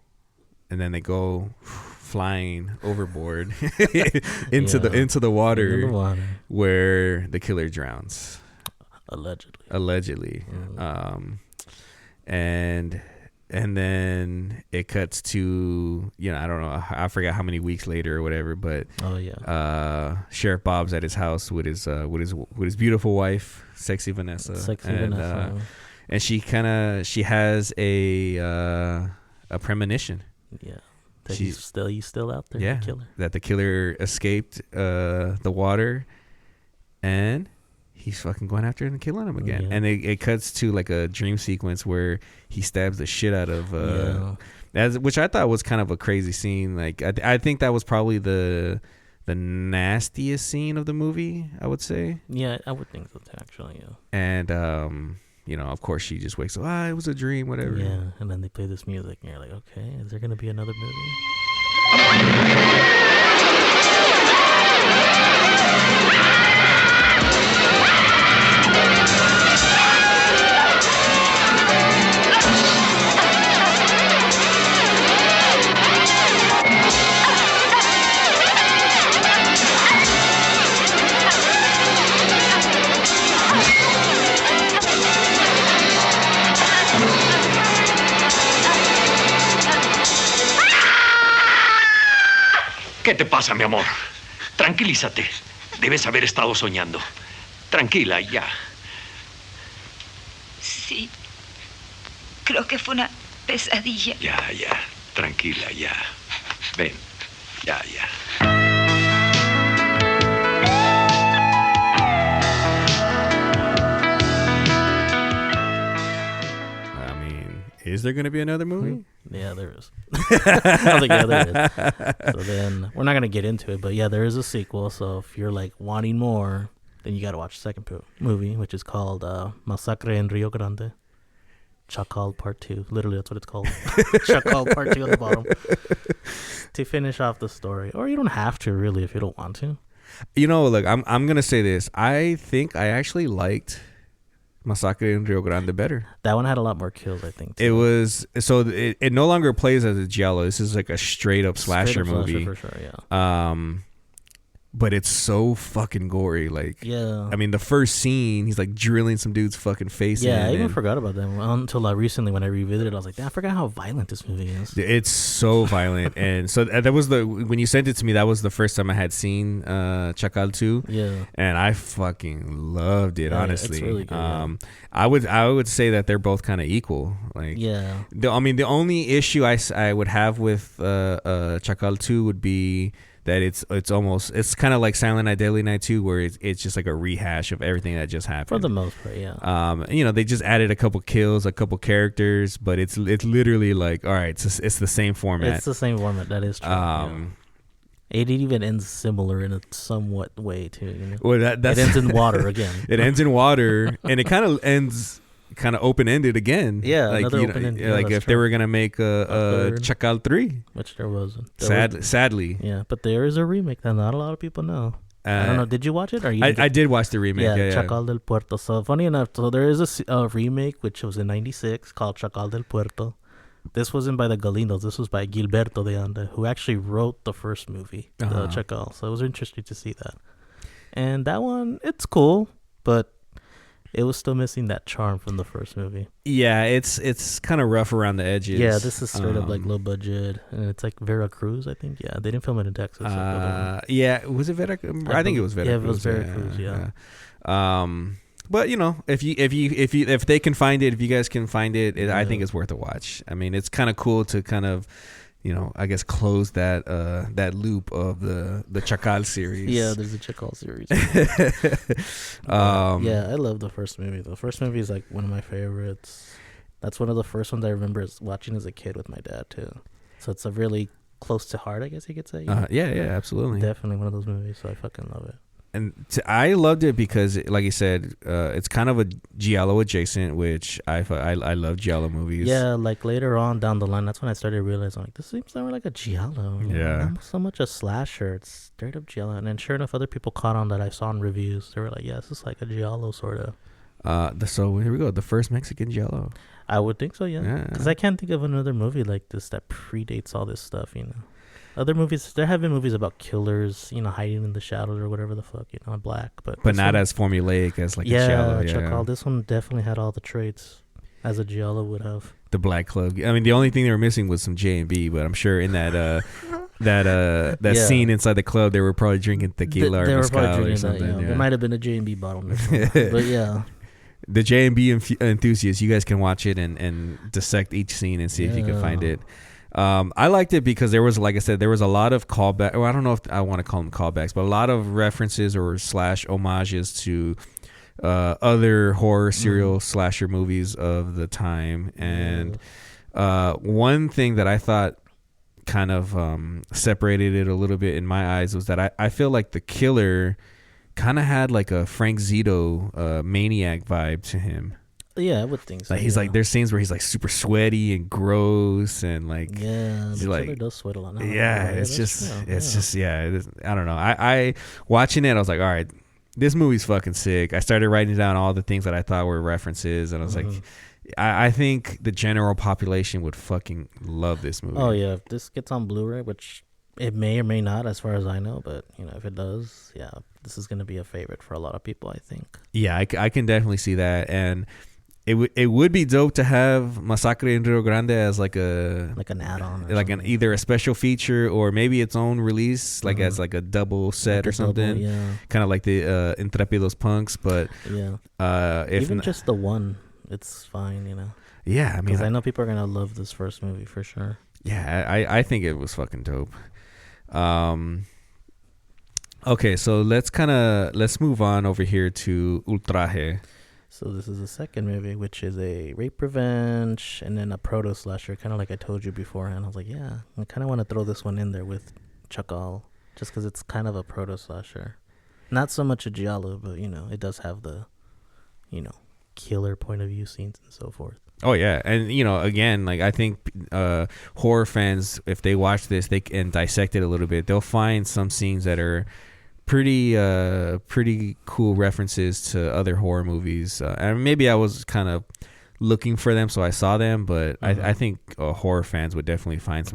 [SPEAKER 2] and then they go flying overboard into the water, where the killer drowns, allegedly. And then it cuts to I don't know, I forgot how many weeks later or whatever, but Sheriff Bob's at his house with his beautiful wife, sexy Vanessa, and she has a premonition.
[SPEAKER 1] Yeah. That he's still out there.
[SPEAKER 2] Yeah,
[SPEAKER 1] the killer.
[SPEAKER 2] That the killer escaped the water, and he's fucking going after him and killing him again. And it cuts to like a dream sequence where he stabs the shit out of which I thought was kind of a crazy scene. Like I think that was probably the nastiest scene of the movie, I would say.
[SPEAKER 1] Yeah, I would think so too, actually. Yeah.
[SPEAKER 2] And of course she just wakes up. It was a dream, whatever.
[SPEAKER 1] Yeah, and then they play this music, and you're like, okay, is there gonna be another movie?
[SPEAKER 5] ¿Qué te pasa, mi amor? Tranquilízate. Debes haber estado soñando. Tranquila, ya.
[SPEAKER 7] Sí. Creo que fue una pesadilla.
[SPEAKER 5] Ya. Tranquila, ya. Ven. Ya.
[SPEAKER 2] Is there going to be another movie?
[SPEAKER 1] Yeah, there is. I was like, yeah, there is. So then, we're not going to get into it, but yeah, there is a sequel. So if you're like wanting more, then you got to watch the second movie, which is called Masacre en Rio Grande. Chacal Part 2. Literally, that's what it's called. Chacal Part 2 on the bottom. To finish off the story. Or you don't have to, really, if you don't want to.
[SPEAKER 2] Look, I'm going to say this. I think I actually liked Masacre en Rio Grande better.
[SPEAKER 1] That one had a lot more kills, I think, too.
[SPEAKER 2] It was it no longer plays as a Giallo. This is like a straight up slasher movie.
[SPEAKER 1] For sure, yeah.
[SPEAKER 2] But it's so fucking gory. Like,
[SPEAKER 1] yeah.
[SPEAKER 2] I mean, the first scene, he's like drilling some dude's fucking face in.
[SPEAKER 1] Yeah, I even forgot about that until recently when I revisited. I was like, damn, I forgot how violent this movie is.
[SPEAKER 2] It's so violent. And so that was when you sent it to me, that was the first time I had seen Chacal 2.
[SPEAKER 1] Yeah. And
[SPEAKER 2] I fucking loved it, honestly.
[SPEAKER 1] It's really good,
[SPEAKER 2] I would say that they're both kind of equal. Like,
[SPEAKER 1] yeah.
[SPEAKER 2] The only issue I would have with Chacal 2 would be that it's kind of like Silent Night, Deadly Night 2, where it's just like a rehash of everything that just happened.
[SPEAKER 1] For the most part, yeah.
[SPEAKER 2] They just added a couple kills, a couple characters, but it's literally like, all right, it's the same format.
[SPEAKER 1] It's the same format. That is true. It even ends similar in a somewhat way too.
[SPEAKER 2] Well, it
[SPEAKER 1] ends in water again.
[SPEAKER 2] It ends in water, and it kind of ends kind of open-ended again.
[SPEAKER 1] Yeah,
[SPEAKER 2] like,
[SPEAKER 1] another open-ended.
[SPEAKER 2] Like if they were gonna make a Chacal 3,
[SPEAKER 1] which there wasn't.
[SPEAKER 2] Sadly.
[SPEAKER 1] Yeah, but there is a remake that not a lot of people know. I don't know. Did you watch it? Or
[SPEAKER 2] I did watch the remake. Yeah,
[SPEAKER 1] Chacal del Puerto. So funny enough, there is a remake which was in '96 called Chacal del Puerto. This wasn't by the Galindos. This was by Gilberto de Anda, who actually wrote the first movie, the Chacal. So it was interesting to see that. And that one, it's cool, but it was still missing that charm from the first movie.
[SPEAKER 2] Yeah, it's kind of rough around the edges.
[SPEAKER 1] Yeah, this is straight up like low budget, and it's like Veracruz, I think. Yeah, they didn't film it in Texas.
[SPEAKER 2] Yeah, was it Veracruz? I think it was Veracruz.
[SPEAKER 1] Yeah, it was Veracruz. Yeah.
[SPEAKER 2] But if they can find it, if you guys can find it, I think it's worth a watch. I mean, it's kind of cool to kind of, I guess close that loop of the Chacal series.
[SPEAKER 1] Yeah, there's a Chacal series. Yeah, I love the first movie. The first movie is like one of my favorites. That's one of the first ones I remember watching as a kid with my dad too. So it's a really close to heart, I guess you could say.
[SPEAKER 2] Yeah, absolutely.
[SPEAKER 1] Definitely one of those movies, so I fucking love it.
[SPEAKER 2] And I loved it because, like you said, it's kind of a Giallo adjacent, which I love Giallo movies.
[SPEAKER 1] Yeah, like later on down the line, that's when I started realizing, like, this seems more like a Giallo.
[SPEAKER 2] Yeah.
[SPEAKER 1] Not so much a slasher. It's straight up Giallo. And then sure enough, other people caught on that I saw in reviews. They were like, yeah, this is like a Giallo sort of.
[SPEAKER 2] So here we go. The first Mexican Giallo.
[SPEAKER 1] I would think so, yeah. Because I can't think of another movie like this that predates all this stuff, Other movies, there have been movies about killers, hiding in the shadows or whatever the fuck, black. But
[SPEAKER 2] not as formulaic as like a Giallo. Yeah,
[SPEAKER 1] Chacal. This one definitely had all the traits as a Giallo would have.
[SPEAKER 2] The Black Club. I mean, the only thing they were missing was some J&B, but I'm sure in that scene inside the club, they were probably drinking tequila or mezcal or something.
[SPEAKER 1] That, There might have been a J&B bottle or something. But yeah.
[SPEAKER 2] The J&B enthusiasts, you guys can watch it and dissect each scene and see if you can find it. I liked it because there was, like I said, there was a lot of callback. Well, I don't know if I want to call them callbacks, but a lot of references or / homages to other horror serial slasher movies of the time. And one thing that I thought kind of separated it a little bit in my eyes was that I feel like the killer kind of had like a Frank Zito maniac vibe to him.
[SPEAKER 1] Yeah, I would think so.
[SPEAKER 2] Like he's like, there's scenes where he's like super sweaty and gross and like,
[SPEAKER 1] the
[SPEAKER 2] like,
[SPEAKER 1] killer does sweat a lot.
[SPEAKER 2] It's just I don't know. I watching it, I was like, all right, this movie's fucking sick. I started writing down all the things that I thought were references, and I was like, I think the general population would fucking love this movie.
[SPEAKER 1] Oh yeah, if this gets on Blu-ray, which it may or may not, as far as I know, but if it does, this is gonna be a favorite for a lot of people, I think.
[SPEAKER 2] Yeah, I can definitely see that, and it would be dope to have Masacre in Rio Grande as like an
[SPEAKER 1] add-on,
[SPEAKER 2] like either a special feature or maybe its own release, like as like a double set or something, kind of like the Intrépidos Punks. But if
[SPEAKER 1] even just the one, it's fine,
[SPEAKER 2] Yeah, I mean,
[SPEAKER 1] because I know people are gonna love this first movie for sure.
[SPEAKER 2] Yeah, I think it was fucking dope. Okay, so let's move on over here to Ultraje.
[SPEAKER 1] So this is the second movie, which is a rape revenge and then a proto-slasher, kind of like I told you beforehand. I was like, yeah, I kind of want to throw this one in there with Chacal, just because it's kind of a proto-slasher. Not so much a Giallo, but, it does have the, killer point of view scenes and so forth.
[SPEAKER 2] Oh, yeah. And, again, like I think horror fans, if they watch this and dissect it a little bit, they'll find some scenes that are pretty cool references to other horror movies, and maybe I was kind of looking for them, so I saw them, but I think horror fans would definitely find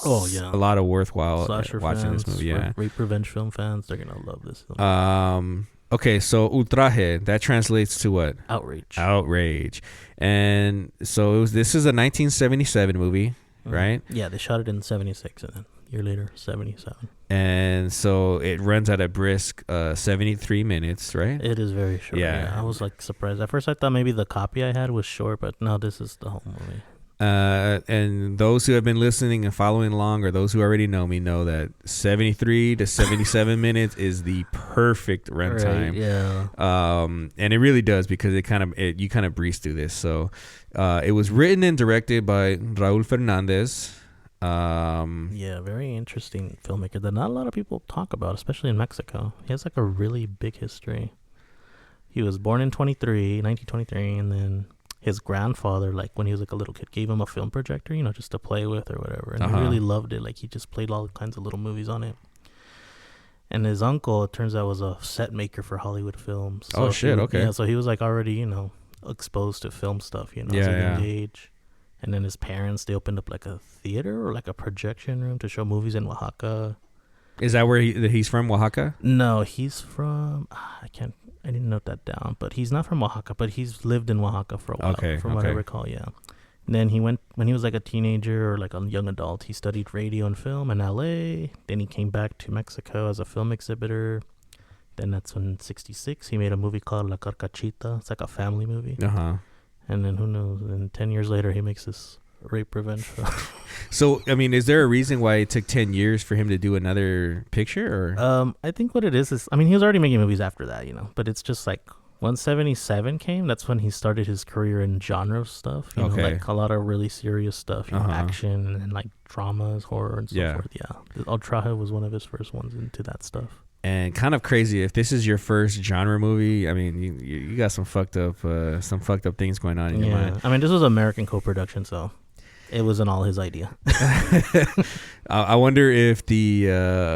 [SPEAKER 2] a lot of worthwhile
[SPEAKER 1] slasher
[SPEAKER 2] watching
[SPEAKER 1] fans,
[SPEAKER 2] this movie.
[SPEAKER 1] Rape revenge film fans, they're gonna love this film.
[SPEAKER 2] Okay, so Ultraje, that translates to what?
[SPEAKER 1] Outrage.
[SPEAKER 2] And so this is a 1977 movie, right?
[SPEAKER 1] Yeah, they shot it in 76 and then a year later 77.
[SPEAKER 2] And so it runs at a brisk 73 minutes, right?
[SPEAKER 1] It is very short. Yeah, I was like surprised. At first I thought maybe the copy I had was short, but no, this is the whole movie.
[SPEAKER 2] And those who have been listening and following along, or those who already know me, know that 73 to 77 minutes is the perfect runtime.
[SPEAKER 1] Right, yeah.
[SPEAKER 2] And it really does, because you kind of breeze through this. So it was written and directed by Raúl Fernández.
[SPEAKER 1] Yeah, very interesting filmmaker that not a lot of people talk about, especially in Mexico. He has like a really big history. He was born in 1923, and then his grandfather, like when he was like a little kid, gave him a film projector, just to play with or whatever. And he really loved it. Like he just played all kinds of little movies on it. And his uncle, it turns out, was a set maker for Hollywood films. So
[SPEAKER 2] okay.
[SPEAKER 1] Yeah, so he was like already, exposed to film stuff, at a young age. And then his parents, they opened up like a theater or like a projection room to show movies in Oaxaca.
[SPEAKER 2] Is that where he's from, Oaxaca?
[SPEAKER 1] No, he's from, I didn't note that down, but he's not from Oaxaca, but he's lived in Oaxaca for a while, from what I recall, yeah. And then when he was like a teenager or like a young adult, he studied radio and film in LA. Then he came back to Mexico as a film exhibitor. Then that's when in 1966, he made a movie called La Carcachita. It's like a family movie.
[SPEAKER 2] Uh-huh.
[SPEAKER 1] And then who knows, and 10 years later, he makes this rape revenge.
[SPEAKER 2] So, I mean, is there a reason why it took 10 years for him to do another picture? Or
[SPEAKER 1] I think what it is, I mean, he was already making movies after that, but it's just like when 77 came, that's when he started his career in genre stuff. You know, like a lot of really serious stuff, action and like dramas, horror and so forth. Yeah. Ultraje was one of his first ones into that stuff.
[SPEAKER 2] And kind of crazy, if this is your first genre movie, I mean, you got some fucked up things going on in your mind.
[SPEAKER 1] I mean, this was an American co-production, so it wasn't all his idea.
[SPEAKER 2] I wonder if the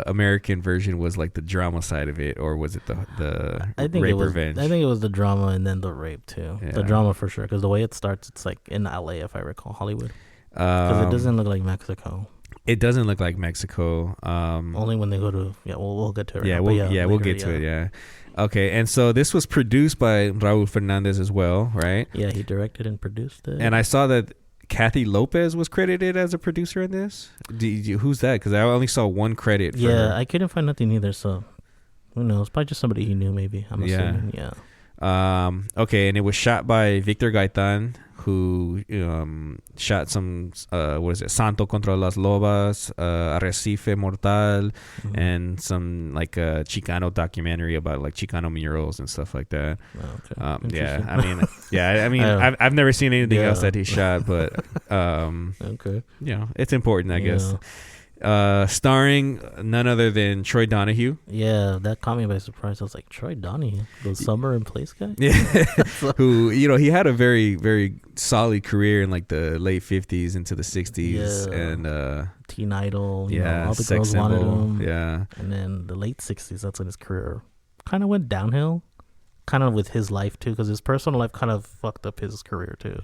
[SPEAKER 2] American version was like the drama side of it, or was it the rape revenge?
[SPEAKER 1] I think it was the drama and then the rape too. Yeah. The drama for sure, because the way it starts, it's like in LA, if I recall, Hollywood. Because it doesn't look like Mexico.
[SPEAKER 2] It doesn't look like Mexico.
[SPEAKER 1] Only when they go to we'll get to it.
[SPEAKER 2] Yeah, we'll get to it. Yeah. Okay, and so this was produced by Raul Fernandez as well, right?
[SPEAKER 1] Yeah, he directed and produced it.
[SPEAKER 2] And I saw that Kathy Lopez was credited as a producer in this. Who's that? Because I only saw one credit. For her.
[SPEAKER 1] I couldn't find nothing either. So who knows? Probably just somebody he knew. Maybe I'm assuming. Yeah.
[SPEAKER 2] Okay, and it was shot by Victor Gaitan, who shot some Santo contra las Lobas, Arrecife Mortal, and some like a Chicano documentary about like Chicano murals and stuff like that. I've never seen anything else that he shot, but
[SPEAKER 1] okay,
[SPEAKER 2] it's important, I guess. Starring none other than Troy Donahue.
[SPEAKER 1] Yeah, that caught me by surprise. I was like, Troy Donahue, the summer and place guy?
[SPEAKER 2] Yeah. Who, he had a very, very solid career in like the late 50s into the 60s. Yeah. And
[SPEAKER 1] Teen Idol, all the girls wanted him.
[SPEAKER 2] Yeah.
[SPEAKER 1] And then the late 60s, that's when his career kind of went downhill. Kind of with his life too, because his personal life kind of fucked up his career too.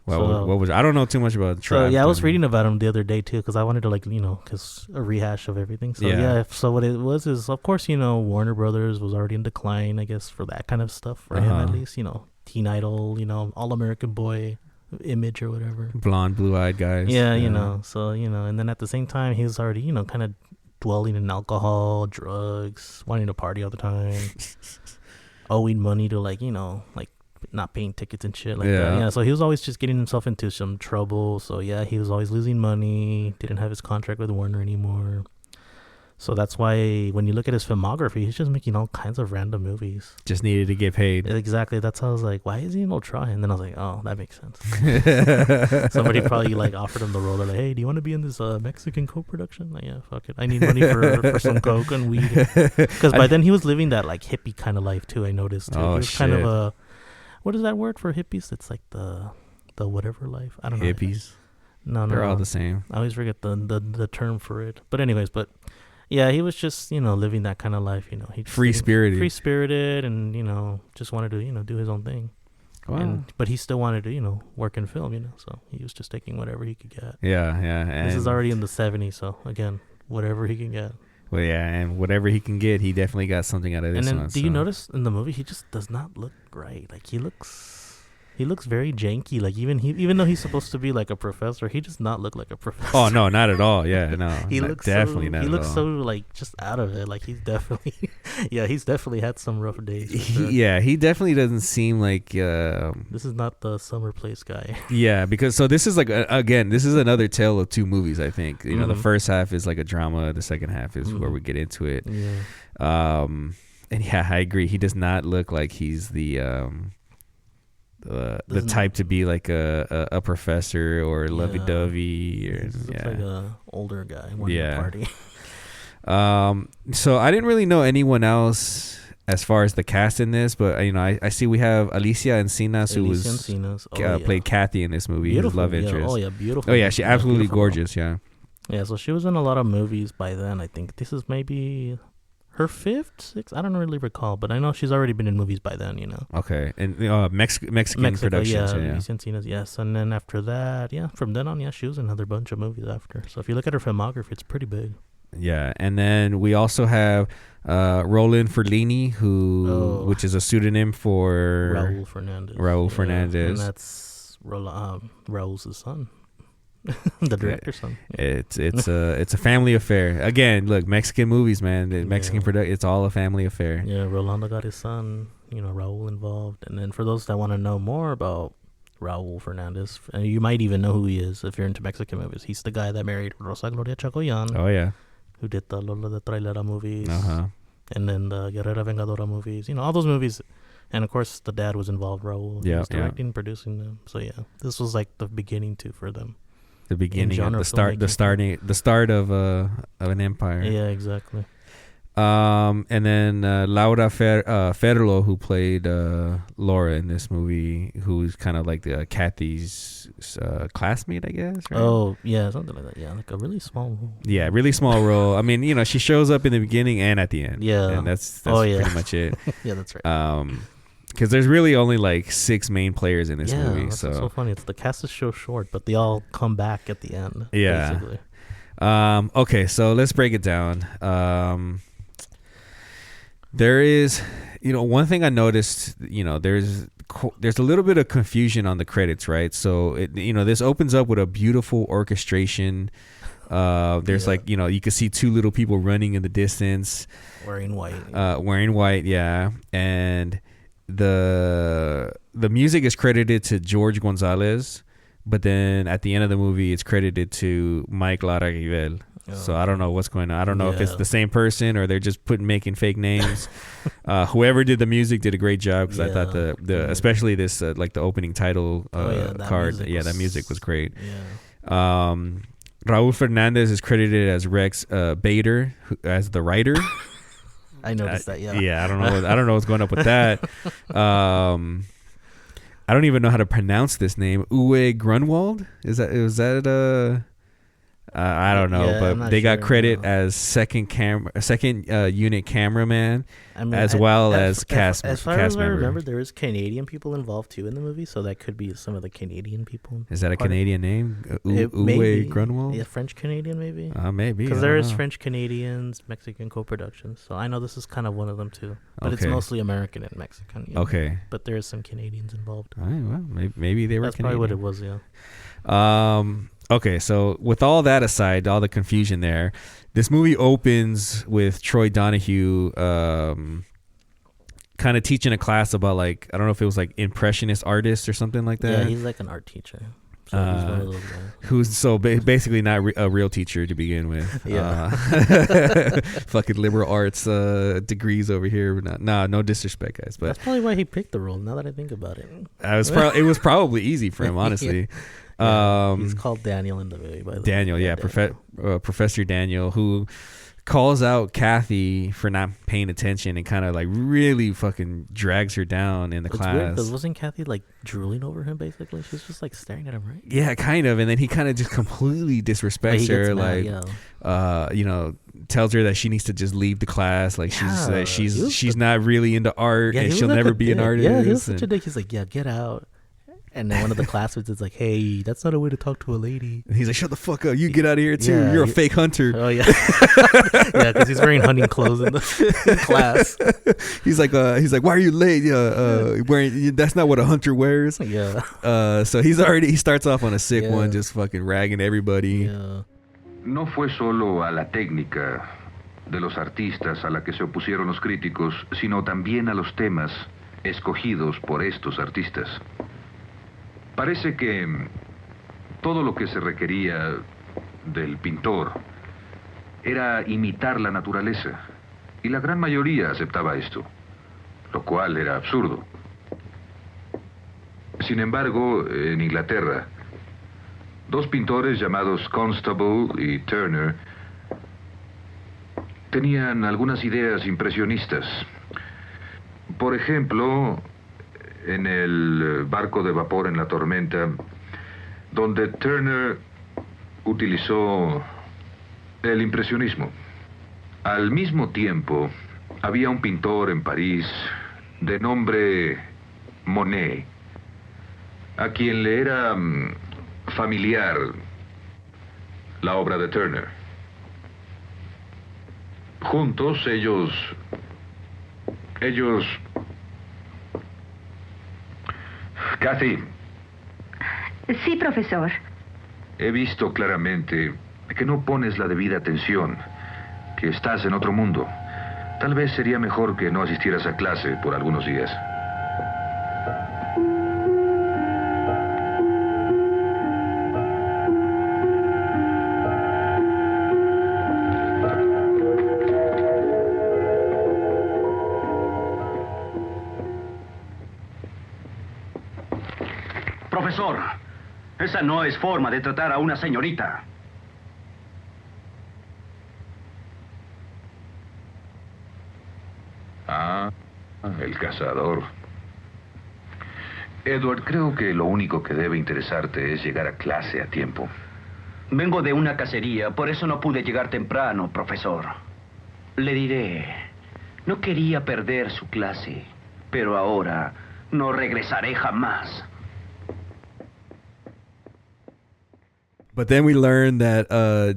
[SPEAKER 2] Well, what was I don't know too much about Troy.
[SPEAKER 1] So I was reading about him the other day too, because I wanted to because a rehash of everything. So so what it was is, of course, Warner Brothers was already in decline, I guess, for that kind of stuff for him at least. Teen Idol, All American Boy image or whatever.
[SPEAKER 2] Blonde, blue-eyed guys.
[SPEAKER 1] Yeah, so and then at the same time he was already kind of dwelling in alcohol, drugs, wanting to party all the time, owing money to not paying tickets and shit like that. Yeah, so he was always just getting himself into some trouble. So he was always losing money, didn't have his contract with Warner anymore. So that's why when you look at his filmography, he's just making all kinds of random movies.
[SPEAKER 2] Just needed to get paid.
[SPEAKER 1] Exactly. That's how I was like, why is he in Ultraje? And then I was like, oh, that makes sense. Somebody probably offered him the role. They're like, hey, do you want to be in this Mexican co-production? Like, yeah, fuck it. I need money for some coke and weed. Because by then he was living that hippie kind of life too, I noticed too.
[SPEAKER 2] Oh,
[SPEAKER 1] he was
[SPEAKER 2] shit.
[SPEAKER 1] Kind of a... What is that word for hippies? It's like the whatever life. I don't know.
[SPEAKER 2] Hippies.
[SPEAKER 1] No.
[SPEAKER 2] They're all the same.
[SPEAKER 1] I always forget the term for it. But anyways, he was just living that kind of life. He free spirited, and just wanted to do his own thing. Wow. But he still wanted to work in film. So he was just taking whatever he could get.
[SPEAKER 2] Yeah. And
[SPEAKER 1] this is already in the 70s, so again, whatever he can get.
[SPEAKER 2] Well, yeah, and whatever he can get, he definitely got something out of this one.
[SPEAKER 1] And then, do you notice in the movie, he just does not look right. He looks very janky. Even though he's supposed to be like a professor, he does not look like a professor.
[SPEAKER 2] Oh no, not at all. Yeah, no,
[SPEAKER 1] he looks definitely not. He looks so just out of it. He's definitely, he's definitely had some rough days.
[SPEAKER 2] He definitely doesn't seem like.
[SPEAKER 1] This is not the summer place guy.
[SPEAKER 2] Yeah, because this is this is another tale of two movies. I think the first half is like a drama. The second half is where we get into it.
[SPEAKER 1] Yeah.
[SPEAKER 2] And I agree. He does not look like he's the type to be like a professor or lovey-dovey. Or,
[SPEAKER 1] looks like a older guy wanting to party.
[SPEAKER 2] So I didn't really know anyone else as far as the cast in this, but I see we have Alicia Encinas, who played Kathy in this movie, his love interest.
[SPEAKER 1] Oh yeah, beautiful.
[SPEAKER 2] Oh yeah, she absolutely gorgeous. Yeah.
[SPEAKER 1] Yeah, so she was in a lot of movies by then. I think this is maybe her fifth, sixth. I don't really recall, but I know she's already been in movies by then.
[SPEAKER 2] Okay, and Mexican productions.
[SPEAKER 1] Yeah. Yes, and then after that, from then on, she was in another bunch of movies after. So if you look at her filmography, it's pretty big.
[SPEAKER 2] Yeah, and then we also have Roland Ferlini, which is a pseudonym for Raul Fernandez.
[SPEAKER 1] And that's Raul's son. The director's son.
[SPEAKER 2] It's a family affair. Again, look, Mexican movies, man. Mexican production. It's all a family affair.
[SPEAKER 1] Yeah, Rolando got his son, Raul involved. And then for those that want to know more about Raul Fernandez. And you might even know who he is if you're into Mexican movies. He's the guy that married Rosa Gloria Chacoyan.
[SPEAKER 2] Oh, yeah.
[SPEAKER 1] Who did the Lola de Trailera movies.
[SPEAKER 2] Uh-huh.
[SPEAKER 1] And then the Guerrera Vengadora movies. You know, all those movies. And, of course, the dad was involved, Raul. He was directing, producing them. So, yeah. This was like the beginning, too, for them.
[SPEAKER 2] The beginning, the start of an empire.
[SPEAKER 1] Yeah, exactly.
[SPEAKER 2] And then Laura Ferlo, who played Laura in this movie, who's kind of like Kathy's classmate, I guess. Right?
[SPEAKER 1] Oh, yeah, something like that. Yeah, like a really small role.
[SPEAKER 2] Yeah, really small role. I mean, you know, she shows up in the beginning and at the end.
[SPEAKER 1] Yeah,
[SPEAKER 2] and that's pretty much it.
[SPEAKER 1] Yeah, that's right.
[SPEAKER 2] Because there's really only like 6 main players in this movie.
[SPEAKER 1] That's
[SPEAKER 2] so
[SPEAKER 1] funny. The cast is so short, but they all come back at the end.
[SPEAKER 2] Yeah.
[SPEAKER 1] Basically.
[SPEAKER 2] Okay, so let's break it down. There is, you know, one thing I noticed, you know, there's a little bit of confusion on the credits, right? So, this opens up with a beautiful orchestration. There's like, you know, you can see 2 little people running in the distance.
[SPEAKER 1] Wearing white.
[SPEAKER 2] Yeah. And the music is credited to George Gonzalez, but then at the end of the movie, it's credited to Mike Larraguibel. So I don't know what's going on. I don't know if it's the same person or they're just making fake names. Whoever did the music did a great job because I thought the especially this like the opening title card. That music was great.
[SPEAKER 1] Yeah.
[SPEAKER 2] Raul Fernandez is credited as Rex Bader as the writer.
[SPEAKER 1] I noticed that. Yeah.
[SPEAKER 2] Yeah. I don't know what's going up with that. I don't even know how to pronounce this name. Uwe Grunwald. Was that I don't know, but they got credit as second unit cameraman, as well as cast member.
[SPEAKER 1] As far as I remember, there is Canadian people involved too in the movie, so that could be some of the Canadian people.
[SPEAKER 2] Is that a Canadian name? Uwe Grunwald?
[SPEAKER 1] Yeah, French Canadian maybe.
[SPEAKER 2] Maybe
[SPEAKER 1] because there is French Canadians, Mexican co-productions. So I know this is kind of one of them too, but it's mostly American and Mexican. You know? Okay, but there is some Canadians involved.
[SPEAKER 2] All right, well, maybe they were.
[SPEAKER 1] That's
[SPEAKER 2] Canadian.
[SPEAKER 1] probably what it was. Yeah.
[SPEAKER 2] Okay, so with all that aside, all the confusion there, this movie opens with Troy Donahue kind of teaching a class about like, I don't know if it was like impressionist artists or something like that.
[SPEAKER 1] Yeah, he's like an art teacher. So he's one of those guys.
[SPEAKER 2] Who's basically not a real teacher to begin with.
[SPEAKER 1] Yeah.
[SPEAKER 2] Fucking liberal arts degrees over here. No disrespect, guys. But
[SPEAKER 1] that's probably why he picked the role, now that I think about it.
[SPEAKER 2] It was probably easy for him, honestly.
[SPEAKER 1] He's called Daniel in the movie, by the way.
[SPEAKER 2] Daniel, Professor Daniel, who calls out Kathy for not paying attention and kind of like really fucking drags her down in the class. Weird, because
[SPEAKER 1] wasn't Kathy like drooling over him basically? She's just like staring at him, right?
[SPEAKER 2] Yeah, kind of. And then he kind of just completely disrespects her, tells her that she needs to just leave the class. Like she's not really into art and she'll never be an artist.
[SPEAKER 1] Yeah, he was such a dick. He's like, yeah, get out. And then one of the classmates is like, hey, that's not a way to talk to a lady.
[SPEAKER 2] And he's like, shut the fuck up. You get out of here, too. You're a fake hunter.
[SPEAKER 1] Oh, yeah. Yeah, because he's wearing hunting clothes in the class.
[SPEAKER 2] He's like, why are you late? Wearing that's not what a hunter wears.
[SPEAKER 1] Yeah.
[SPEAKER 2] So he starts off on a sick one, just fucking ragging everybody.
[SPEAKER 1] Yeah.
[SPEAKER 8] No fue solo a la técnica de los artistas a la que se opusieron los críticos, sino también a los temas escogidos por estos artistas. Parece que todo lo que se requería del pintor era imitar la naturaleza, y la gran mayoría aceptaba esto, lo cual era absurdo. Sin embargo, en Inglaterra, 2 pintores llamados Constable y Turner tenían algunas ideas impresionistas. Por ejemplo, en el barco de vapor en la tormenta, donde Turner utilizó el impresionismo. Al mismo tiempo, había un pintor en París de nombre Monet, a quien le era familiar la obra de Turner. Juntos ellos Kathy.
[SPEAKER 9] Sí, profesor.
[SPEAKER 8] He visto claramente que no pones la debida atención, que estás en otro mundo. Tal vez sería mejor que no asistieras a clase por algunos días.
[SPEAKER 10] Profesor, esa no es forma de tratar a una señorita.
[SPEAKER 8] Ah, el cazador. Edward, creo que lo único que debe interesarte es llegar a clase a tiempo.
[SPEAKER 10] Vengo de una cacería, por eso no pude llegar temprano, profesor. Le diré, no quería perder su clase, pero ahora no regresaré jamás.
[SPEAKER 2] But then we learned that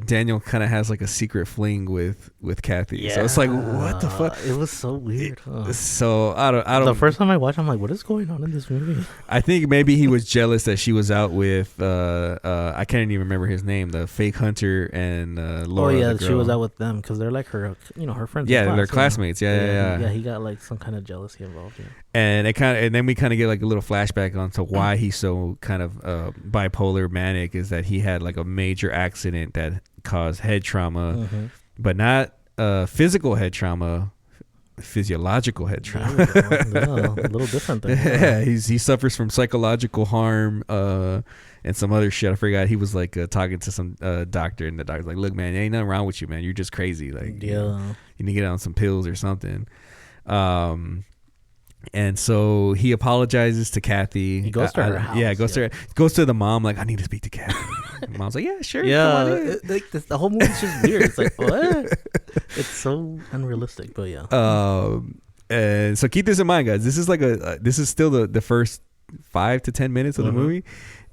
[SPEAKER 2] Daniel kind of has like a secret fling with Kathy. Yeah. So it's like, what the fuck?
[SPEAKER 1] It was so weird.
[SPEAKER 2] So I don't.
[SPEAKER 1] The first time I watched, I'm like, what is going on in this movie?
[SPEAKER 2] I think maybe he was jealous that she was out with I can't even remember his name, the fake hunter and Laura.
[SPEAKER 1] Oh yeah, she was out with them because they're like her, her friends.
[SPEAKER 2] Yeah, they're classmates. Yeah.
[SPEAKER 1] Yeah, he got like some kind of jealousy involved. Yeah.
[SPEAKER 2] And then we kind of get like a little flashback onto why he's so kind of bipolar manic, is that he had like a major accident that caused head trauma, but not physical head trauma, physiological head trauma.
[SPEAKER 1] Yeah, a little different there.
[SPEAKER 2] Yeah, he suffers from psychological harm and some other shit. I forgot. He was like talking to some doctor, and the doctor's like, look, man, there ain't nothing wrong with you, man. You're just crazy. Like, you need to get on some pills or something. And so he apologizes to Kathy.
[SPEAKER 1] He goes to her house.
[SPEAKER 2] Yeah, goes to the mom, like, I need to speak to Kathy. The mom's like, yeah, sure.
[SPEAKER 1] Yeah, the whole movie's just weird. It's like, what? It's so unrealistic, but yeah.
[SPEAKER 2] And so keep this in mind, guys. This is like this is still the first 5 to 10 minutes of the movie,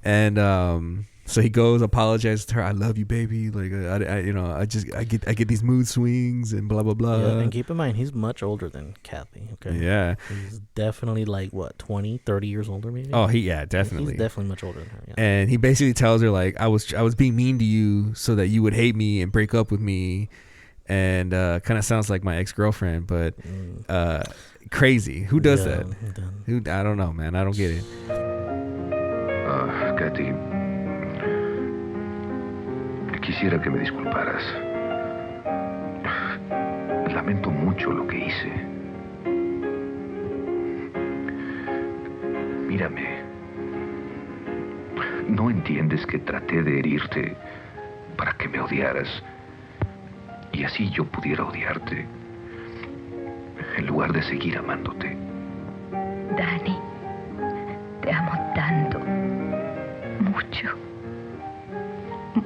[SPEAKER 2] and so he goes, apologizes to her. I love you, baby. Like I get these mood swings and blah blah blah.
[SPEAKER 1] Yeah, and keep in mind, he's much older than Kathy. Okay.
[SPEAKER 2] Yeah.
[SPEAKER 1] He's definitely like what, 20, 30 years older, maybe.
[SPEAKER 2] Oh, definitely.
[SPEAKER 1] He's definitely much older than her. Yeah.
[SPEAKER 2] And he basically tells her like, I was being mean to you so that you would hate me and break up with me, and kind of sounds like my ex-girlfriend, but crazy. Who does that? Who? I don't know, man. I don't get it.
[SPEAKER 8] Kathy, quisiera que me disculparas. Lamento mucho lo que hice. Mírame. ¿No entiendes que traté de herirte para que me odiaras y así yo pudiera odiarte en lugar de seguir amándote?
[SPEAKER 9] Danny, te amo tanto. Mucho.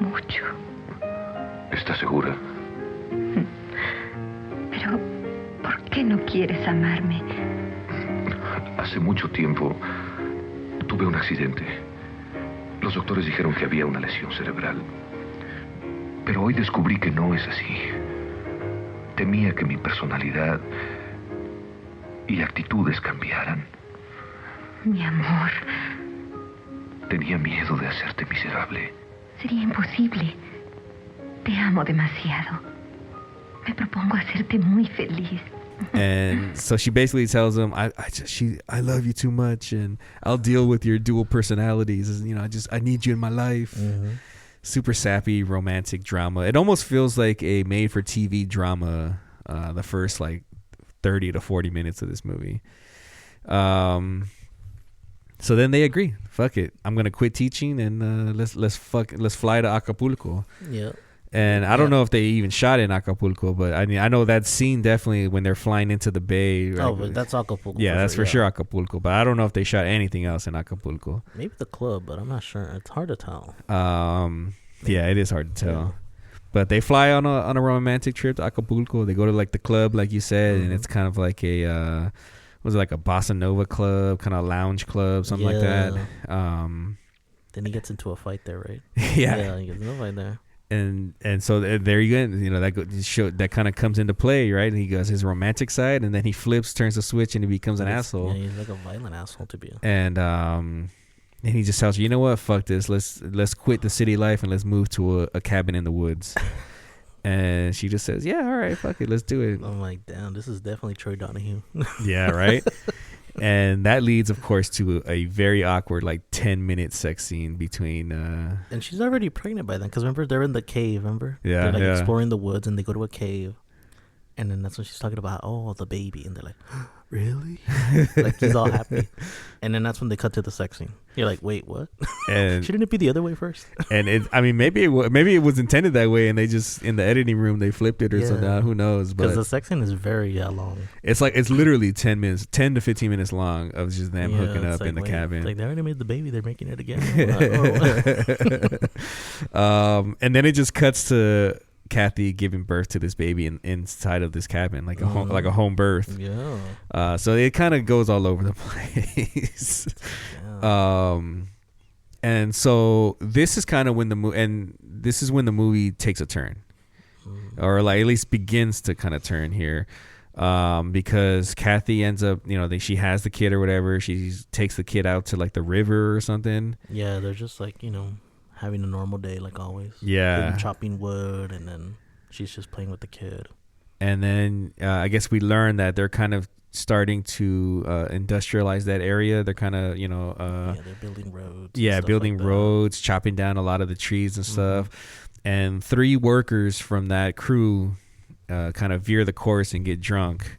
[SPEAKER 9] Mucho.
[SPEAKER 8] ¿Estás segura?
[SPEAKER 9] Pero, ¿por qué no quieres amarme?
[SPEAKER 8] Hace mucho tiempo tuve un accidente. Los doctores dijeron que había una lesión cerebral. Pero hoy descubrí que no es así. Temía que mi personalidad y actitudes cambiaran.
[SPEAKER 9] Mi amor.
[SPEAKER 8] Tenía miedo de hacerte miserable.
[SPEAKER 9] Sería imposible. Te amo demasiado. Me propongo hacerte muy feliz.
[SPEAKER 2] And so she basically tells him, I love you too much, and I'll deal with your dual personalities. I need you in my life. Super sappy romantic drama. It almost feels like a made-for-TV drama. The first like 30 to 40 minutes of this movie. So then they agree. Fuck it. I'm gonna quit teaching and let's fly to Acapulco.
[SPEAKER 1] Yeah.
[SPEAKER 2] And I don't know if they even shot in Acapulco, but I mean, I know that scene definitely when they're flying into the bay. Right?
[SPEAKER 1] Oh, but that's Acapulco.
[SPEAKER 2] Yeah, that's for sure Acapulco. But I don't know if they shot anything else in Acapulco.
[SPEAKER 1] Maybe the club, but I'm not sure. It's hard to tell.
[SPEAKER 2] Yeah, it is hard to tell. Yeah. But they fly on a romantic trip to Acapulco. They go to like the club, like you said, and it's kind of like a was it like a bossa nova club, kind of lounge club, something like that.
[SPEAKER 1] Then he gets into a fight there, right?
[SPEAKER 2] Yeah,
[SPEAKER 1] he gets into a fight there.
[SPEAKER 2] And so there you go. That kind of comes into play, right? And he goes his romantic side, and then he flips, turns the switch, and he becomes an asshole.
[SPEAKER 1] Yeah, he's like a violent asshole to be.
[SPEAKER 2] And he just tells you, you know what? Fuck this. Let's quit the city life and let's move to a cabin in the woods. And she just says, yeah, all right, fuck it, let's do it.
[SPEAKER 1] I'm like, damn, this is definitely Troy Donahue.
[SPEAKER 2] Yeah, right? And that leads, of course, to a very awkward, like, 10-minute sex scene between...
[SPEAKER 1] And she's already pregnant by then, because remember, they're in the cave, remember?
[SPEAKER 2] Yeah,
[SPEAKER 1] they're, like, exploring the woods, and they go to a cave. And then that's when she's talking about, the baby. And they're like, really? Like, he's all happy. And then that's when they cut to the sex scene. You're like, wait, what?
[SPEAKER 2] And
[SPEAKER 1] shouldn't it be the other way first?
[SPEAKER 2] And maybe it was intended that way, and they just, in the editing room, they flipped it or something. Who knows?
[SPEAKER 1] Because the sex scene is very long.
[SPEAKER 2] It's literally 10 to 15 minutes long of just them hooking up in the cabin.
[SPEAKER 1] It's like, they already made the baby. They're making it again.
[SPEAKER 2] And then it just cuts to Kathy giving birth to this baby inside of this cabin, like a home birth.
[SPEAKER 1] Yeah.
[SPEAKER 2] So it kind of goes all over the place. And so this is kind of when the movie takes a turn, or like at least begins to kind of turn here, because Kathy ends up, she has the kid or whatever. She takes the kid out to like the river or something.
[SPEAKER 1] Yeah, they're just like, having a normal day like always.
[SPEAKER 2] Yeah.
[SPEAKER 1] They're chopping wood, and then she's just playing with the kid.
[SPEAKER 2] And then I guess we learn that they're kind of starting to industrialize that area. They're kind of,
[SPEAKER 1] they're building roads.
[SPEAKER 2] Yeah, building roads, chopping down a lot of the trees and stuff. And 3 workers from that crew kind of veer the course and get drunk.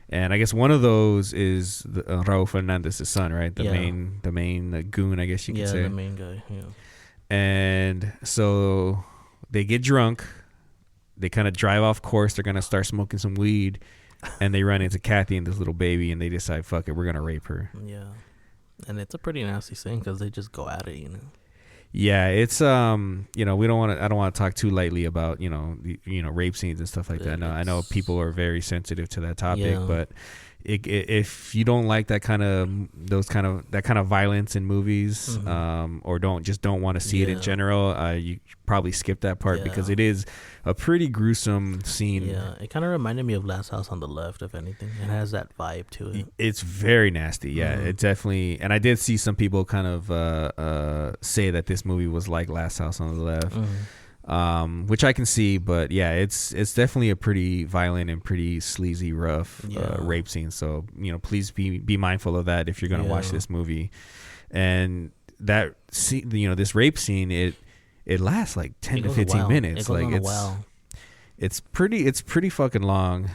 [SPEAKER 2] And I guess one of those is Raul Fernandez's son, right? The main goon, I guess you could say.
[SPEAKER 1] Yeah, the main guy. Yeah.
[SPEAKER 2] And so they get drunk. They kind of drive off course. They're gonna start smoking some weed. And they run into Kathy and this little baby, and they decide, fuck it, we're going to rape her.
[SPEAKER 1] Yeah. And it's a pretty nasty thing because they just go at it,
[SPEAKER 2] Yeah, it's, I don't want to talk too lightly about, rape scenes and stuff like that. I know people are very sensitive to that topic, but if you don't like that kind of violence in movies, or don't want to see it in general, you probably skip that part because it is a pretty gruesome scene.
[SPEAKER 1] Yeah, it kind of reminded me of Last House on the Left, if anything. It has that vibe to it.
[SPEAKER 2] It's very nasty. Yeah, it definitely. And I did see some people kind of say that this movie was like Last House on the Left. Which I can see, but yeah, it's definitely a pretty violent and pretty sleazy, rough rape scene. So please be mindful of that if you're gonna watch this movie. And that scene, this rape scene, it lasts like 10 to 15 minutes. It's pretty fucking long.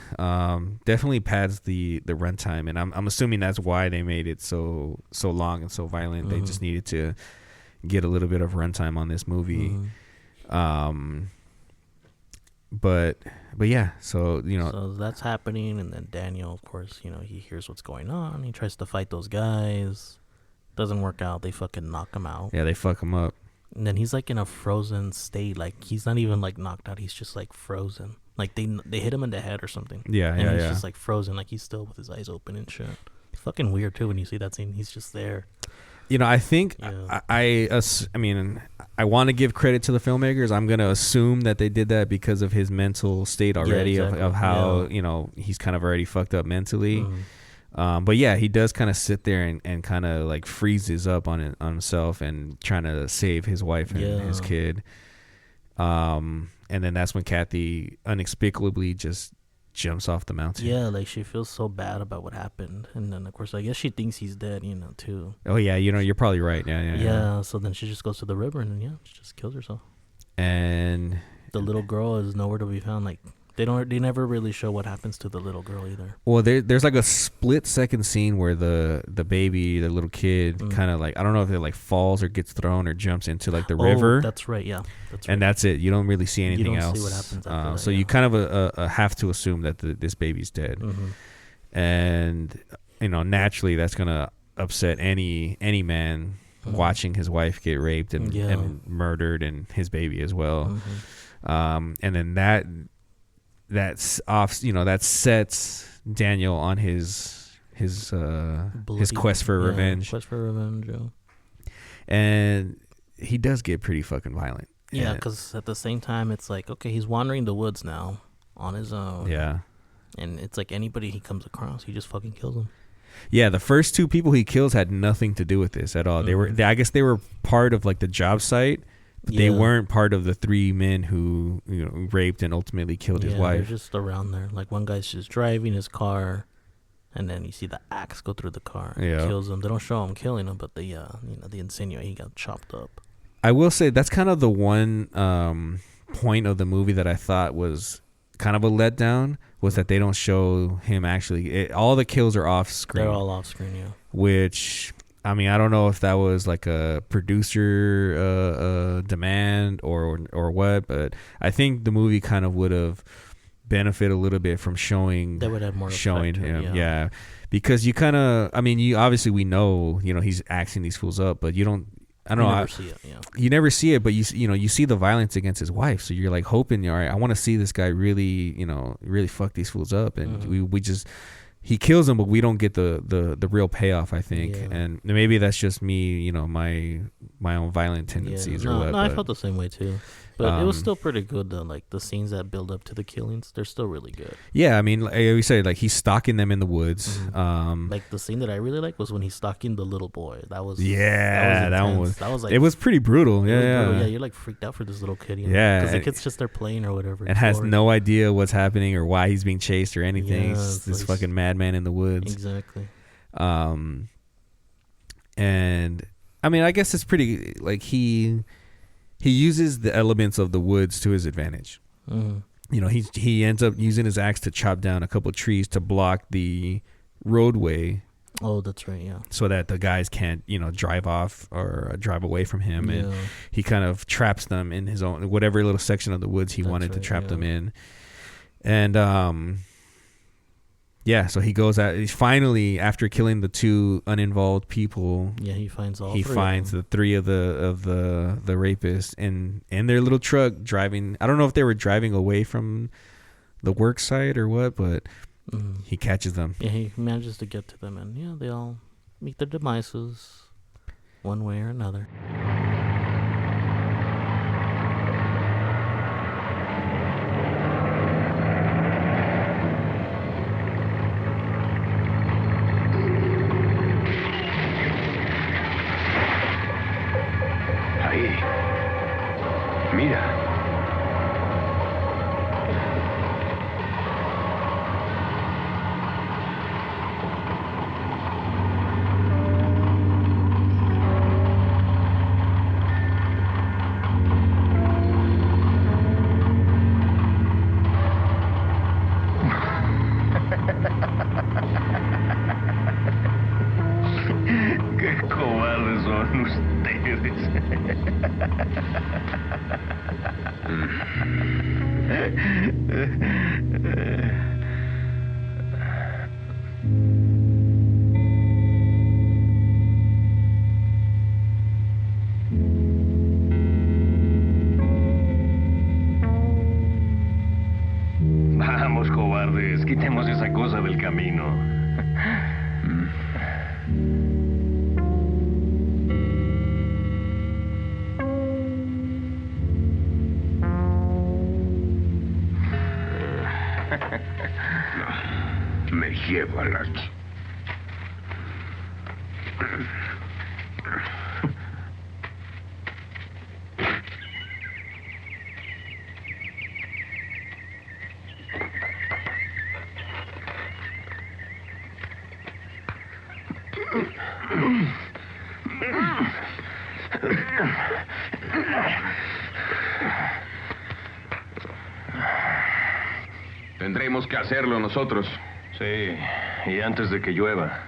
[SPEAKER 2] Definitely pads the runtime, and I'm assuming that's why they made it so long and so violent. They just needed to get a little bit of runtime on this movie. But yeah, so
[SPEAKER 1] so that's happening, and then Daniel, of course, he hears what's going on. He tries to fight those guys. Doesn't work out. They fucking knock him out.
[SPEAKER 2] Yeah, they fuck him up.
[SPEAKER 1] And then he's like in a frozen state. Like he's not even like knocked out. He's just like frozen. Like they hit him in the head or something.
[SPEAKER 2] Yeah,
[SPEAKER 1] and he's just like frozen. Like he's still with his eyes open and shit. It's fucking weird too when you see that scene. He's just there.
[SPEAKER 2] I think I want to give credit to the filmmakers. I'm going to assume that they did that because of his mental state already, of how, he's kind of already fucked up mentally. But yeah, he does kind of sit there and kind of like freezes up on himself and trying to save his wife and his kid. And then that's when Kathy inexplicably just jumps off the mountain.
[SPEAKER 1] Yeah, like she feels so bad about what happened, and then of course I guess she thinks he's dead, too.
[SPEAKER 2] Oh yeah, you're probably right. Yeah.
[SPEAKER 1] So then she just goes to the river, and then she just kills herself.
[SPEAKER 2] And
[SPEAKER 1] the little girl is nowhere to be found. Like they never really show what happens to the little girl either.
[SPEAKER 2] Well, there's like a split second scene where the baby, the little kid, kind of like, I don't know if it like falls or gets thrown or jumps into like the river.
[SPEAKER 1] That's right. Yeah, that's right.
[SPEAKER 2] And that's it. You don't really see anything else.
[SPEAKER 1] See what happens after that,
[SPEAKER 2] so you kind of have to assume that this baby's dead. And naturally that's gonna upset any man watching his wife get raped and murdered, and his baby as well. And then that's off. That sets Daniel on his quest for revenge.
[SPEAKER 1] Quest for revenge,
[SPEAKER 2] And he does get pretty fucking violent.
[SPEAKER 1] Yeah, because at the same time, it's like, okay, he's wandering the woods now on his own.
[SPEAKER 2] Yeah.
[SPEAKER 1] And it's like anybody he comes across, he just fucking kills them.
[SPEAKER 2] Yeah, the first 2 people he kills had nothing to do with this at all. I guess they were part of like the job site. They weren't part of the 3 men who raped and ultimately killed his wife.
[SPEAKER 1] They're just around there. Like one guy's just driving his car, and then you see the axe go through the car and kills him. They don't show him killing him, but they insinuate he got chopped up.
[SPEAKER 2] I will say that's kind of the one point of the movie that I thought was kind of a letdown was that they don't show him actually. All the kills are off screen.
[SPEAKER 1] They're all off screen, yeah.
[SPEAKER 2] Which, I mean, I don't know if that was like a producer demand or what, but I think the movie kind of would have benefited a little bit from showing.
[SPEAKER 1] They would have more
[SPEAKER 2] showing him, yeah. Because you kind of, I mean, we know, he's acting these fools up, but you don't. I don't know.
[SPEAKER 1] Never see it, yeah.
[SPEAKER 2] You never see it, but you see the violence against his wife, so you're like hoping, all right, I want to see this guy really, really fuck these fools up, and we just. He kills him, but we don't get the real payoff, I think. Yeah. And maybe that's just me, my own violent tendencies or what.
[SPEAKER 1] No, I felt the same way too. But it was still pretty good though. Like the scenes that build up to the killings, they're still really good.
[SPEAKER 2] Yeah, I mean, like we said, like he's stalking them in the woods.
[SPEAKER 1] Like the scene that I really liked was when he's stalking the little boy. That was
[SPEAKER 2] that was like, it was pretty brutal. Yeah,
[SPEAKER 1] you're like freaked out for this little kid.
[SPEAKER 2] Because
[SPEAKER 1] the kid's just there playing or whatever.
[SPEAKER 2] And has no idea what's happening or why he's being chased or anything. It's this fucking madman in the woods.
[SPEAKER 1] Exactly.
[SPEAKER 2] And I mean, I guess it's pretty like he uses the elements of the woods to his advantage. He ends up using his axe to chop down a couple of trees to block the roadway.
[SPEAKER 1] Oh, that's right, yeah.
[SPEAKER 2] So that the guys can't, drive off or drive away from him. And he kind of traps them in his own, whatever little section of the woods he wanted to trap them in. And, so he goes out. He's finally, after killing the 2 uninvolved people,
[SPEAKER 1] he finds all.
[SPEAKER 2] He finds the 3 of the rapists in their little truck driving. I don't know if they were driving away from the work site or what, but he catches them.
[SPEAKER 1] Yeah, he manages to get to them, and they all meet their demises, one way or another.
[SPEAKER 8] Mira. Qué cobardes son ustedes. Vamos, cobardes, quitemos esa cosa del camino. Me llevo al aquí. Tendremos que hacerlo nosotros. Sí, y antes de que llueva.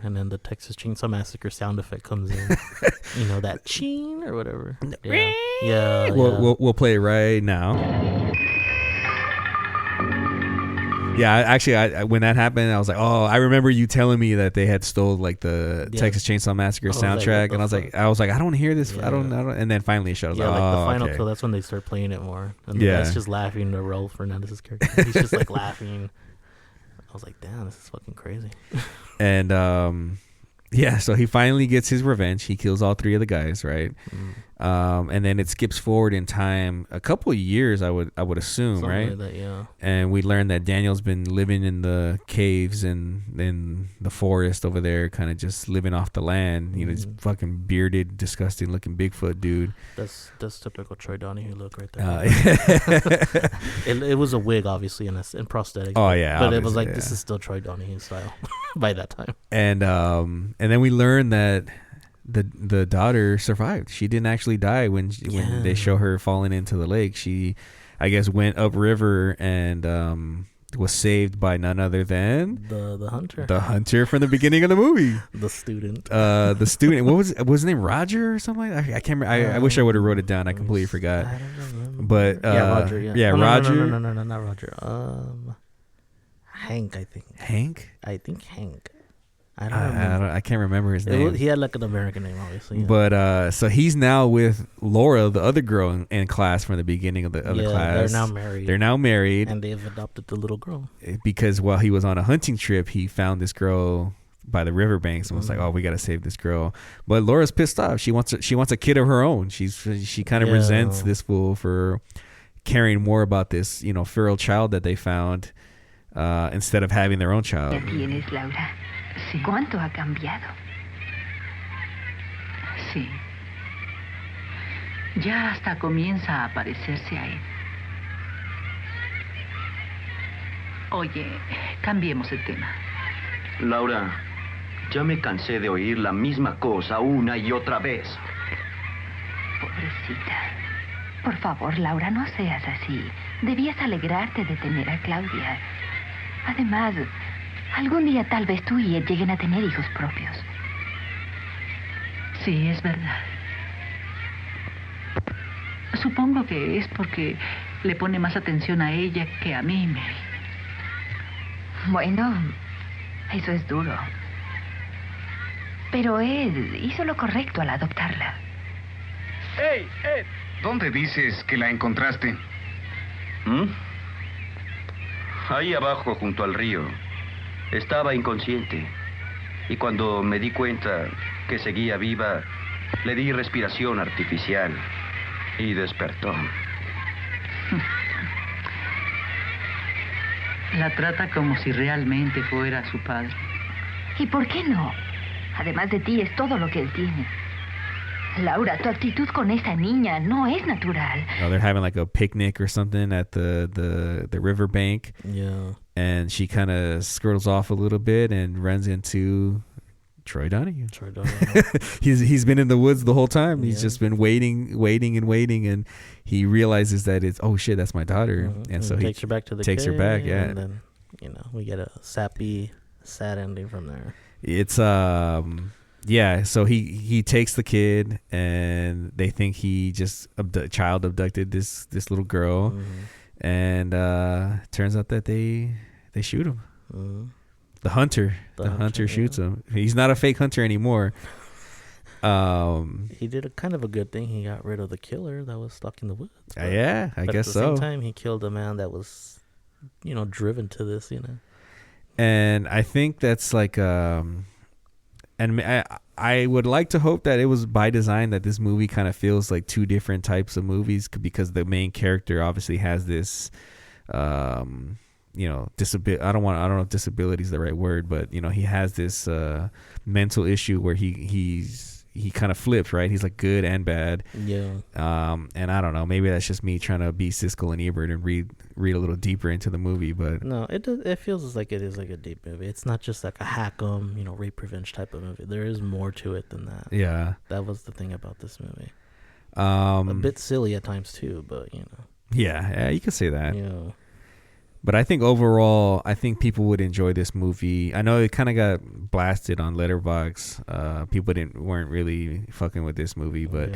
[SPEAKER 1] And then the Texas Chainsaw Massacre sound effect comes in. That ching or whatever. Yeah.
[SPEAKER 2] We'll play it right now. Yeah, actually, when that happened, I was like, oh, I remember you telling me that they had stole like the Texas Chainsaw Massacre soundtrack, and I was like, I don't hear this. I don't. And then finally it showed.
[SPEAKER 1] The final kill. That's when they start playing it more. And the guy's just laughing to Raul Fernandez's character. He's just like laughing. I was like, damn, this is fucking crazy.
[SPEAKER 2] And so he finally gets his revenge. He kills all 3 of the guys, right? And then it skips forward in time a couple of years, I would assume,
[SPEAKER 1] something
[SPEAKER 2] right?
[SPEAKER 1] Like that, yeah.
[SPEAKER 2] And we learn that Daniel's been living in the caves and in the forest over there, kind of just living off the land. This fucking bearded, disgusting looking Bigfoot dude.
[SPEAKER 1] That's typical Troy Donahue look right there. It was a wig, obviously, and prosthetics.
[SPEAKER 2] Oh yeah,
[SPEAKER 1] but it was like this is still Troy Donahue style by that time.
[SPEAKER 2] And then we learn that the daughter survived. She didn't actually die when they show her falling into the lake. I guess went upriver and was saved by none other than
[SPEAKER 1] the
[SPEAKER 2] hunter from the beginning of the movie.
[SPEAKER 1] The student.
[SPEAKER 2] What was his name? Roger or something like that? I can't remember. I wish I would have wrote it down. I completely forgot.
[SPEAKER 1] I don't remember.
[SPEAKER 2] But
[SPEAKER 1] Roger. Yeah,
[SPEAKER 2] Roger.
[SPEAKER 1] No, not Roger. Hank, I think.
[SPEAKER 2] Hank.
[SPEAKER 1] I think Hank. I don't remember.
[SPEAKER 2] I can't remember his name.
[SPEAKER 1] He had like an American name, obviously. Yeah.
[SPEAKER 2] But so he's now with Laura, the other girl in class from the beginning of the class. They're now married.
[SPEAKER 1] And they've adopted the little girl.
[SPEAKER 2] Because while he was on a hunting trip, he found this girl by the riverbanks and was like, "Oh, we got to save this girl." But Laura's pissed off. She wants a kid of her own. She kind of resents this fool for caring more about this, feral child that they found instead of having their own child.
[SPEAKER 9] Sí. ¿Cuánto ha cambiado?
[SPEAKER 11] Sí. Ya hasta comienza a parecerse a él. Oye, cambiemos el tema.
[SPEAKER 10] Laura, ya me cansé de oír la misma cosa una y otra vez.
[SPEAKER 9] Pobrecita. Por favor, Laura, no seas así. Debías alegrarte de tener a Claudia. Además, algún día tal vez tú y él lleguen a tener hijos propios.
[SPEAKER 11] Sí, es verdad. Supongo que es porque le pone más atención a ella que a mí, Mary.
[SPEAKER 9] Bueno, eso es duro. Pero él hizo lo correcto al adoptarla.
[SPEAKER 12] ¡Hey, Ed! ¿Dónde dices que la encontraste?
[SPEAKER 10] Ahí abajo, junto al río. Estaba inconsciente. Y cuando me di cuenta que seguía viva, le di respiración artificial. Y despertó.
[SPEAKER 11] La trata como si realmente fuera su padre.
[SPEAKER 9] ¿Y por qué no? Además de ti, es todo lo que él tiene. Laura, tu actitud con esa niña no es natural.
[SPEAKER 2] They're having like a picnic or something at the riverbank.
[SPEAKER 1] Yeah.
[SPEAKER 2] And she kind of skirtles off a little bit and runs into Troy Donahue. He's been in the woods the whole time. He's just been waiting, and he realizes that it's, oh shit, that's my daughter. And so he
[SPEAKER 1] takes her back to the
[SPEAKER 2] takes her back. Yeah.
[SPEAKER 1] And then, we get a sappy, sad ending from there.
[SPEAKER 2] It's yeah, so he takes the kid, and they think he just child abducted this little girl, and turns out that they shoot him. The hunter shoots him. He's not a fake hunter anymore.
[SPEAKER 1] He did a kind of a good thing. He got rid of the killer that was stuck in the woods.
[SPEAKER 2] Yeah, I guess so.
[SPEAKER 1] At the same time, he killed a man that was, driven to this.
[SPEAKER 2] And I think that's like and I would like to hope that it was by design, that this movie kind of feels like two different types of movies, because the main character obviously has this, disability. I don't know if disability is the right word, but he has this mental issue where he kind of flips, right? He's like good and bad.
[SPEAKER 1] Yeah.
[SPEAKER 2] And I don't know, maybe that's just me trying to be Siskel and Ebert and read a little deeper into the movie, but
[SPEAKER 1] no, it feels like it is like a deep movie. It's not just like a hack 'em, rape revenge type of movie. There is more to it than that.
[SPEAKER 2] Yeah.
[SPEAKER 1] That was the thing about this movie. A bit silly at times too, but
[SPEAKER 2] Yeah, you could say that.
[SPEAKER 1] Yeah.
[SPEAKER 2] But I think overall, people would enjoy this movie. I know it kind of got blasted on Letterboxd. People weren't really fucking with this movie, but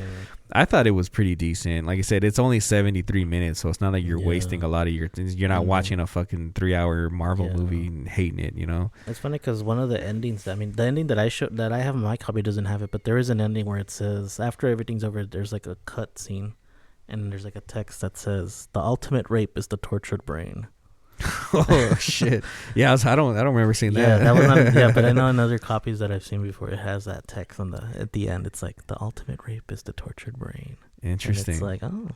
[SPEAKER 2] I thought it was pretty decent. Like I said, it's only 73 minutes, so it's not like you're wasting a lot of your things. You're not watching a fucking 3-hour Marvel movie and hating it, It's
[SPEAKER 1] funny because one of the endings, the ending that I have in my copy doesn't have it, but there is an ending where it says, after everything's over, there's like a cut scene, and there's like a text that says, "The ultimate rape is the tortured brain."
[SPEAKER 2] Oh shit! Yeah, I don't remember seeing that.
[SPEAKER 1] That was not, but I know in other copies that I've seen before, it has that text at the end. It's like, "The ultimate rape is the tortured brain."
[SPEAKER 2] Interesting.
[SPEAKER 1] And it's like, oh,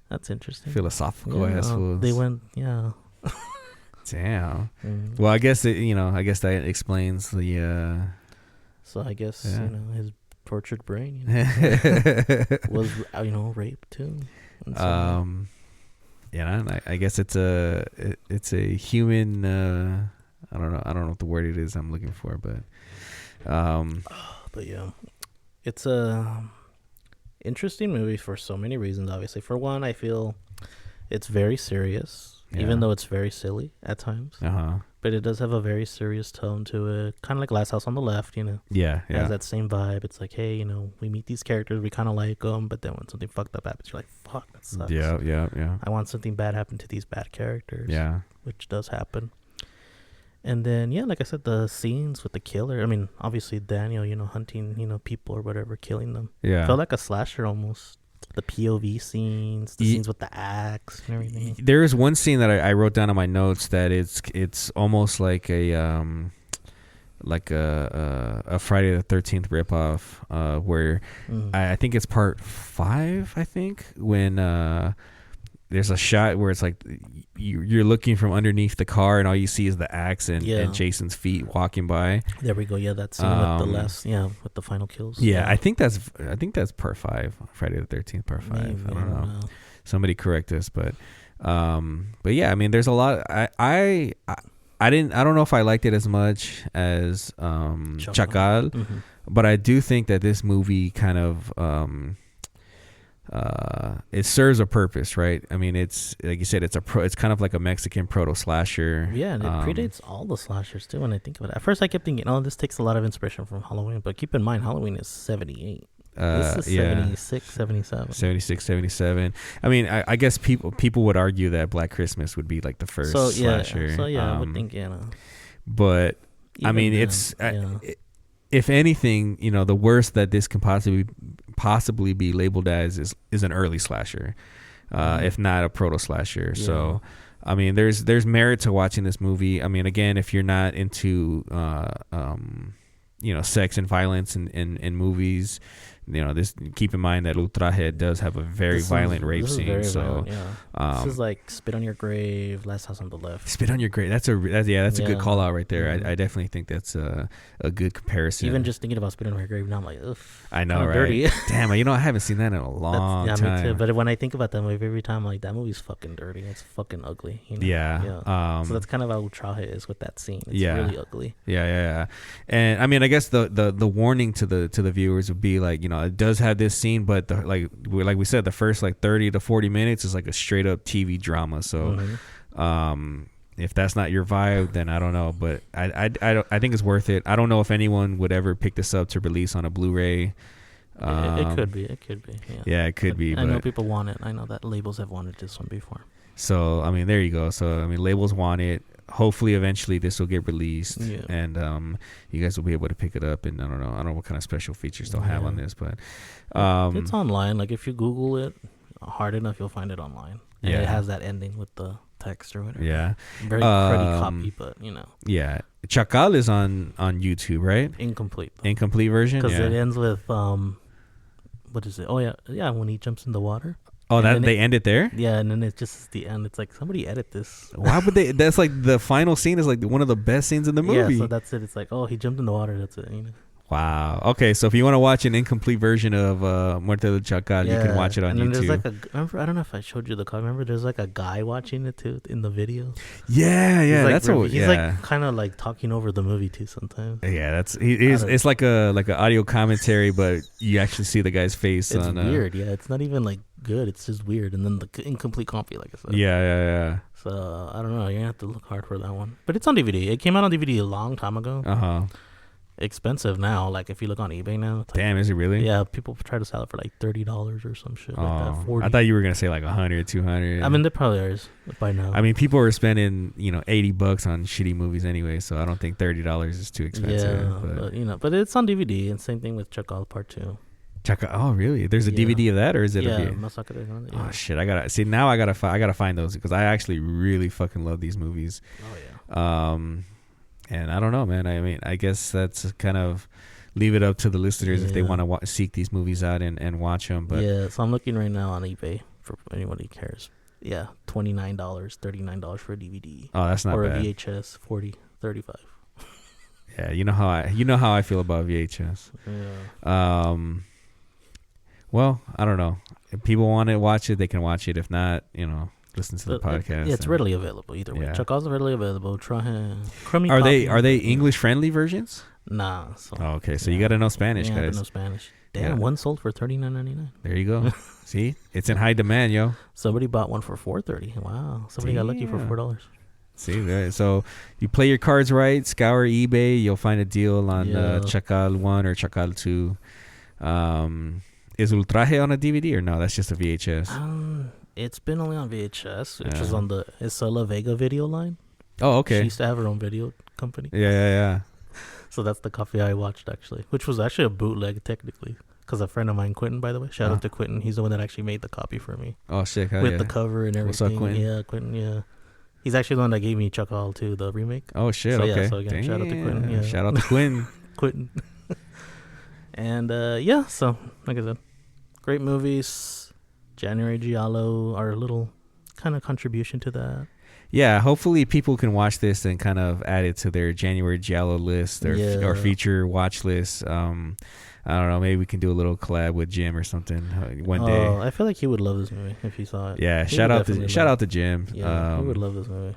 [SPEAKER 1] that's interesting.
[SPEAKER 2] Philosophical ass fools.
[SPEAKER 1] They went,
[SPEAKER 2] Damn. Well, I guess that explains the.
[SPEAKER 1] So I guess his tortured brain was raped too.
[SPEAKER 2] Yeah, I guess it's a human. I don't know what the word it is I'm looking for, but.
[SPEAKER 1] But yeah, it's a interesting movie for so many reasons. Obviously, for one, I feel It's very serious, even though it's very silly at times. But it does have a very serious tone to it, kind of like Last House on the Left, you know.
[SPEAKER 2] Yeah.
[SPEAKER 1] It has that same vibe. It's like, hey, you know, we meet these characters, we kind of like them, but then when something fucked up happens, you're like, fuck, that sucks.
[SPEAKER 2] Yeah.
[SPEAKER 1] I want something bad happen to these bad characters.
[SPEAKER 2] Yeah.
[SPEAKER 1] Which does happen. And then, yeah, like I said, the scenes with the killer. I mean, obviously Daniel, you know, hunting, you know, people or whatever, killing them.
[SPEAKER 2] Yeah.
[SPEAKER 1] Felt like a slasher almost. The POV scenes, the scenes with the axe and everything.
[SPEAKER 2] There is one scene that I wrote down on my notes that it's almost like a Friday the 13th ripoff, where I think it's part 5. I think when there's a shot where it's like you're looking from underneath the car and all you see is the axe and Jason's feet walking by.
[SPEAKER 1] There we go. Yeah, that scene with the last, with the final kills.
[SPEAKER 2] Yeah, I think that's part 5, Friday the 13th, part 5.
[SPEAKER 1] Maybe,
[SPEAKER 2] I don't know. Somebody correct us, but yeah, I mean, there's a lot. I don't know if I liked it as much as Chacal, but I do think that this movie kind of it serves a purpose, right? I mean, it's like you said, it's kind of like a Mexican proto-slasher.
[SPEAKER 1] Yeah, and it predates all the slashers too. When I think of it, at first I kept thinking, oh, this takes a lot of inspiration from Halloween, but keep in mind, Halloween is 78. This is 76, 77.
[SPEAKER 2] 76, 77. I mean, I guess people would argue that Black Christmas would be like the first slasher.
[SPEAKER 1] So yeah, I would think,
[SPEAKER 2] But I mean, if anything, you know, the worst that this can possibly be labeled as is an early slasher, if not a proto-slasher. Yeah. So, I mean, there's merit to watching this movie. I mean, again, if you're not into sex and violence in movies, you know, this, keep in mind that Ultraje does have a very violent rape scene. So
[SPEAKER 1] this is like Spit on Your Grave, Last House on the Left.
[SPEAKER 2] Spit on Your Grave. That's a good call out right there. I definitely think that's a good comparison.
[SPEAKER 1] Even just thinking about Spit on Your Grave now, I'm like, ugh.
[SPEAKER 2] I know, right? Dirty. Damn, you know, I haven't seen that in a long time.
[SPEAKER 1] Me too. But when I think about that movie, every time, I'm like, that movie's fucking dirty. It's fucking ugly. You know?
[SPEAKER 2] Yeah.
[SPEAKER 1] So that's kind of how Ultraje is with that scene. It's really ugly.
[SPEAKER 2] Yeah. And I mean, I guess the warning to the viewers would be like, you know, it does have this scene, but like we said, the first like 30 to 40 minutes is like a straight up TV drama. So if that's not your vibe, then I don't know, but I think it's worth it. I don't know if anyone would ever pick this up to release on a Blu-ray.
[SPEAKER 1] It could be.
[SPEAKER 2] Yeah, it could be.
[SPEAKER 1] I know people want it. I know that labels have wanted this one before.
[SPEAKER 2] So I mean, there you go. So I mean, labels want it. Hopefully eventually this will get released, and you guys will be able to pick it up. And I don't know what kind of special features they'll have on this, but
[SPEAKER 1] it's online. Like if you Google it hard enough, you'll find it online. And it has that ending with the text or whatever.
[SPEAKER 2] Yeah,
[SPEAKER 1] very cruddy copy, but you know.
[SPEAKER 2] Yeah, Chacal is on YouTube, right?
[SPEAKER 1] Incomplete
[SPEAKER 2] version,
[SPEAKER 1] because it ends with what is it? Oh yeah, when he jumps in the water.
[SPEAKER 2] Oh, that they end it there?
[SPEAKER 1] Yeah, and then it's just the end. It's like, somebody edit this.
[SPEAKER 2] Why would they? That's like the final scene is like one of the best scenes in the movie.
[SPEAKER 1] Yeah, so that's it. It's like, oh, he jumped in the water. That's it. You know?
[SPEAKER 2] Wow. Okay, so if you want to watch an incomplete version of Muerte del Chacal, you can watch it on YouTube.
[SPEAKER 1] There's like remember, I don't know if I showed you the copy. Remember, there's like a guy watching it too in the video.
[SPEAKER 2] Yeah.
[SPEAKER 1] He's like kind of like talking over the movie too sometimes.
[SPEAKER 2] Yeah, it's like an audio commentary, but you actually see the guy's face.
[SPEAKER 1] It's weird. Yeah, it's not even like good. It's just weird, and then the incomplete copy, like I said.
[SPEAKER 2] Yeah.
[SPEAKER 1] So I don't know. You're gonna have to look hard for that one, but it's on DVD. It came out on DVD a long time ago. Expensive now. Like if you look on eBay now, it's like,
[SPEAKER 2] damn, is it really?
[SPEAKER 1] Yeah, people try to sell it for like $30 or some shit like that. 40.
[SPEAKER 2] I thought you were gonna say like 100, 200.
[SPEAKER 1] I mean, there probably is by now.
[SPEAKER 2] I mean, people are spending $80 on shitty movies anyway, so I don't think $30 is too expensive.
[SPEAKER 1] Yeah, but it's on DVD, and same thing with Chacal Part 2.
[SPEAKER 2] Chacal, oh really? There's a DVD of that, or is it?
[SPEAKER 1] Oh
[SPEAKER 2] shit! I gotta find those because I actually really fucking love these movies.
[SPEAKER 1] Oh yeah.
[SPEAKER 2] And I don't know, man. I mean, I guess that's kind of leave it up to the listeners if they want to seek these movies out and watch them. But
[SPEAKER 1] yeah, so I'm looking right now on eBay for anyone who cares. Yeah, $29, $39 for a DVD.
[SPEAKER 2] Oh, that's not bad.
[SPEAKER 1] Or a VHS, $40, $35.
[SPEAKER 2] Yeah, you know how I feel about VHS.
[SPEAKER 1] Yeah.
[SPEAKER 2] Well, I don't know. If people want to watch it, they can watch it. If not, listen to the podcast.
[SPEAKER 1] It's readily available either way. Chacal's readily available.
[SPEAKER 2] Are they English friendly versions?
[SPEAKER 1] Nah. So,
[SPEAKER 2] okay, so you got to know Spanish,
[SPEAKER 1] guys.
[SPEAKER 2] Know
[SPEAKER 1] Spanish. Damn, one sold for $39.99.
[SPEAKER 2] There you go. See, it's in high demand, yo.
[SPEAKER 1] Somebody bought one for $4.30. Wow, somebody got lucky for $4.
[SPEAKER 2] See, so you play your cards right, scour eBay, you'll find a deal on Chacal 1 or Chacal 2. Is Ultraje on a DVD or no? That's just a VHS.
[SPEAKER 1] It's been only on VHS, which is on the Isela Vega video line.
[SPEAKER 2] Oh, okay.
[SPEAKER 1] She used to have her own video company.
[SPEAKER 2] Yeah.
[SPEAKER 1] So that's the copy I watched, actually, which was actually a bootleg, technically. Because a friend of mine, Quentin, by the way, shout out to Quentin. He's the one that actually made the copy for me.
[SPEAKER 2] Oh, shit.
[SPEAKER 1] With the cover and everything.
[SPEAKER 2] What's up, Quentin?
[SPEAKER 1] Yeah, Quentin, yeah. He's actually the one that gave me Chacal too, the remake.
[SPEAKER 2] Oh, shit,
[SPEAKER 1] so,
[SPEAKER 2] okay.
[SPEAKER 1] Yeah, so again, shout out to Quentin. Yeah.
[SPEAKER 2] Shout out to Quentin.
[SPEAKER 1] Quentin. And, so, like I said, great movies. January Giallo, our little kind of contribution to that.
[SPEAKER 2] Yeah, hopefully people can watch this and kind of add it to their January Giallo list or feature watch list. I don't know. Maybe we can do a little collab with Jim or something one day.
[SPEAKER 1] I feel like he would love this movie if he saw it.
[SPEAKER 2] Yeah, shout out to Jim.
[SPEAKER 1] Yeah, he would love this movie.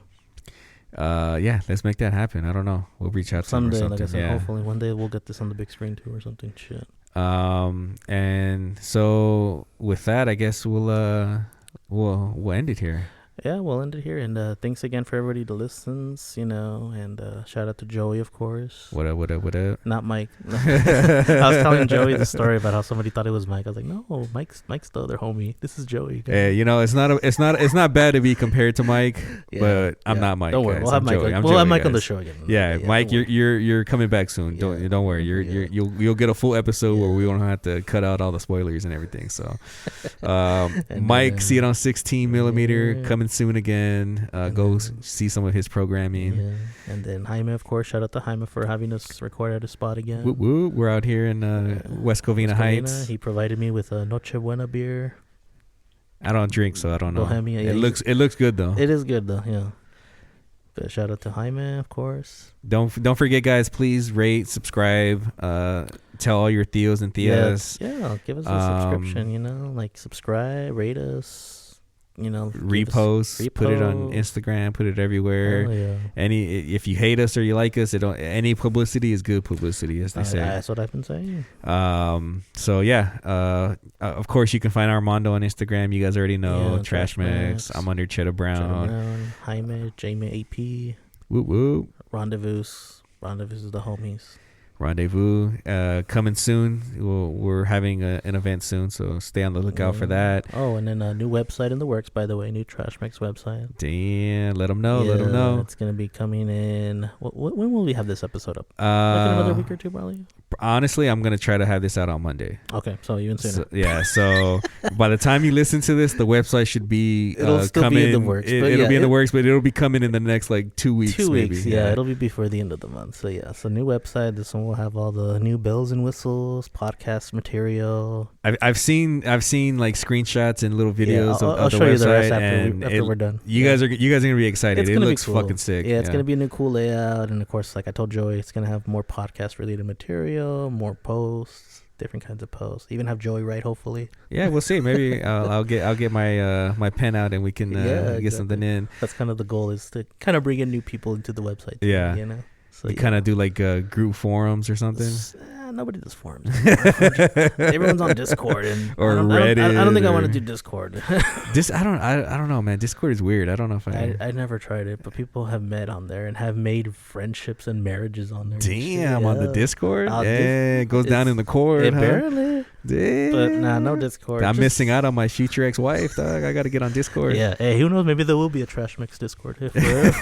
[SPEAKER 2] Yeah, let's make that happen. I don't know. We'll reach out to him or something.
[SPEAKER 1] Like I said, hopefully one day we'll get this on the big screen too or something. Shit.
[SPEAKER 2] And so with that, I guess we'll end it here.
[SPEAKER 1] Yeah, we'll end it here. And thanks again for everybody that listens, and shout out to Joey, of course.
[SPEAKER 2] What up?
[SPEAKER 1] Not Mike. I was telling Joey the story about how somebody thought it was Mike. I was like, no, Mike's the other homie. This is Joey.
[SPEAKER 2] Hey, it's not bad to be compared to Mike, but I'm not Mike.
[SPEAKER 1] Don't worry,
[SPEAKER 2] guys.
[SPEAKER 1] we'll have Mike. We'll have Mike on the show again.
[SPEAKER 2] Yeah, Mike, you're coming back soon. Don't worry. You'll get a full episode where we won't have to cut out all the spoilers and everything. So, Mike, see it on 16 millimeter coming soon again. Go see some of his programming.
[SPEAKER 1] Yeah. And then Jaime, of course, shout out to Jaime for having us record at his spot again.
[SPEAKER 2] Woo woo. We're out here in West Covina Heights.
[SPEAKER 1] He provided me with a Noche Buena beer.
[SPEAKER 2] I don't drink, so I don't know.
[SPEAKER 1] Bohemia,
[SPEAKER 2] it looks good though.
[SPEAKER 1] It is good though, yeah. But shout out to Jaime, of course.
[SPEAKER 2] Don't forget, guys. Please rate, subscribe, tell all your tios and tias.
[SPEAKER 1] Yeah, give us a subscription. Like subscribe, rate us.
[SPEAKER 2] Repost, put it on Instagram, put it everywhere.
[SPEAKER 1] Oh, yeah.
[SPEAKER 2] If you hate us or you like us, any publicity is good publicity, as they say.
[SPEAKER 1] That's what I've been saying.
[SPEAKER 2] So yeah, of course you can find Armando on Instagram. You guys already know. Trashmex. I'm under Cheddar Brown.
[SPEAKER 1] Jaime, Jamie AP.
[SPEAKER 2] Whoop whoop.
[SPEAKER 1] Rendezvous is the homies.
[SPEAKER 2] Rendezvous coming soon. We're having an event soon, so stay on the lookout for that.
[SPEAKER 1] Oh, and then a new website in the works, by the way, new Trashmex website.
[SPEAKER 2] Damn, let them know.
[SPEAKER 1] It's gonna be coming in. When will we have this episode up? Like in another week or two, probably.
[SPEAKER 2] Honestly, I'm gonna try to have this out on Monday.
[SPEAKER 1] Okay, so even sooner.
[SPEAKER 2] So by the time you listen to this, the website should be
[SPEAKER 1] it'll still be in the works.
[SPEAKER 2] It'll be in the works, but it'll be coming in the next 2 weeks.
[SPEAKER 1] 2 weeks, maybe. Yeah, it'll be before the end of the month. So so new website. This one will have all the new bells and whistles, podcast material.
[SPEAKER 2] I've seen screenshots and little videos of
[SPEAKER 1] I'll
[SPEAKER 2] the
[SPEAKER 1] show
[SPEAKER 2] website,
[SPEAKER 1] you the rest after we're done.
[SPEAKER 2] You guys are gonna be excited. It looks
[SPEAKER 1] cool.
[SPEAKER 2] Fucking sick.
[SPEAKER 1] Yeah, it's gonna be a new cool layout, and of course, like I told Joey, it's gonna have more podcast related material, more posts, different kinds of posts. Even have Joey write, hopefully.
[SPEAKER 2] Yeah, we'll see. Maybe I'll get my pen out and we can get something in.
[SPEAKER 1] That's kind of the goal, is to kind of bring in new people into the website. Too,
[SPEAKER 2] yeah. So we kind of do group forums or something.
[SPEAKER 1] Nobody does forums. Everyone's on Discord
[SPEAKER 2] or Reddit.
[SPEAKER 1] I don't think I want to do Discord.
[SPEAKER 2] I don't know, man. Discord is weird. I don't know if
[SPEAKER 1] I never tried it, but people have met on there and have made friendships and marriages on there.
[SPEAKER 2] Damn, on the Discord. It goes down in the cord.
[SPEAKER 1] Apparently.
[SPEAKER 2] Damn.
[SPEAKER 1] But no Discord.
[SPEAKER 2] I'm missing out on my future ex-wife, dog. I got to get on Discord.
[SPEAKER 1] Yeah. Hey, who knows? Maybe there will be a Trash Mix Discord if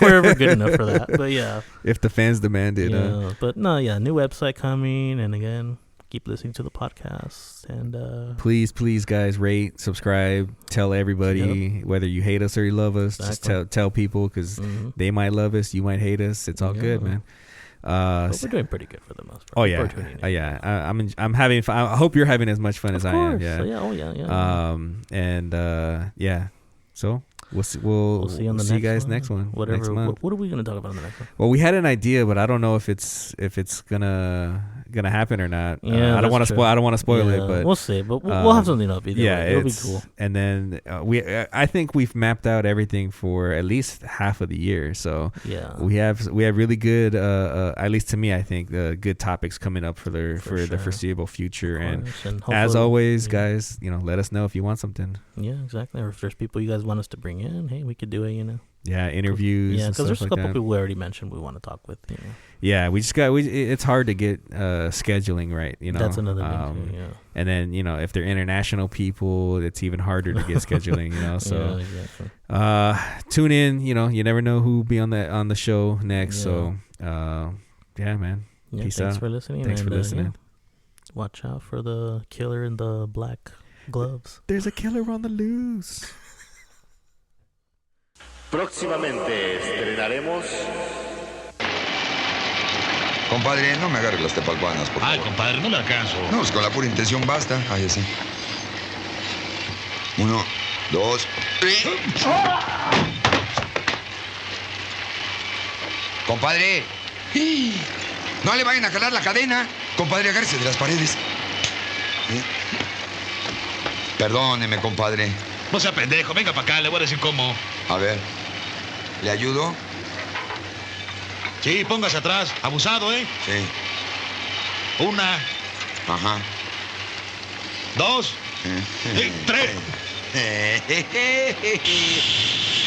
[SPEAKER 1] we're ever good enough for that. But yeah.
[SPEAKER 2] If the fans demand it.
[SPEAKER 1] Yeah. But no, new website coming, and again, keep listening to the podcast, and
[SPEAKER 2] please guys, rate, subscribe, tell everybody, whether you hate us or you love us. Exactly. Just tell people, because they might love us, you might hate us. It's all good, man.
[SPEAKER 1] But we're doing pretty good for the most part.
[SPEAKER 2] Oh yeah, I'm having fun. I hope you're having as much fun as I am. Yeah. And so we'll see you on the next guys one. Next one.
[SPEAKER 1] Whatever.
[SPEAKER 2] Next month.
[SPEAKER 1] What are we gonna talk about in the next one?
[SPEAKER 2] Well, we had an idea, but I don't know if it's gonna gonna happen or not.
[SPEAKER 1] Yeah,
[SPEAKER 2] I don't want to spoil. I don't want to spoil it, but
[SPEAKER 1] we'll see. But we'll have something up. Either way. It'll be cool.
[SPEAKER 2] And then I think we've mapped out everything for at least half of the year. So we have really good. At least to me, I think good topics coming up for the foreseeable future. And as always, guys, let us know if you want something.
[SPEAKER 1] Yeah, exactly. Or if there's people you guys want us to bring in, hey, we could do it.
[SPEAKER 2] Yeah, interviews.
[SPEAKER 1] Yeah, because there's a couple people we already mentioned we want to talk with.
[SPEAKER 2] Yeah, it's hard to get scheduling right.
[SPEAKER 1] That's another thing too. Yeah.
[SPEAKER 2] And then if they're international people, it's even harder to get scheduling. So exactly. Tune in. You never know who will be on the show next. Yeah. So man.
[SPEAKER 1] Yeah,
[SPEAKER 2] Peace
[SPEAKER 1] thanks
[SPEAKER 2] out.
[SPEAKER 1] for listening.
[SPEAKER 2] Thanks for listening.
[SPEAKER 1] Watch out for the killer in the black gloves.
[SPEAKER 2] There's a killer on the loose.
[SPEAKER 13] Próximamente estrenaremos.
[SPEAKER 14] Compadre, no me agarre las tepalcuanas, por favor.
[SPEAKER 15] Ay, compadre, no le alcanzo.
[SPEAKER 14] No, pues con la pura intención basta. Ahí sí. 1, 2, 3. Compadre. No le vayan a jalar la cadena. Compadre, agárrese de las paredes. Perdóneme, compadre.
[SPEAKER 15] No sea pendejo, venga para acá, le voy a decir cómo.
[SPEAKER 14] A ver, ¿le ayudo?
[SPEAKER 15] Sí, póngase atrás. Abusado, ¿eh?
[SPEAKER 14] Sí.
[SPEAKER 15] 1.
[SPEAKER 14] Ajá.
[SPEAKER 15] 2. 3.
[SPEAKER 14] ¡Ay,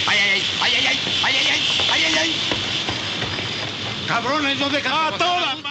[SPEAKER 14] ay, ay! ¡Ay, ay, ay! ¡Ay, ay, ay! ¡Ay, ay, ay!
[SPEAKER 15] ¡Cabrones, no dejan! ¡A todas!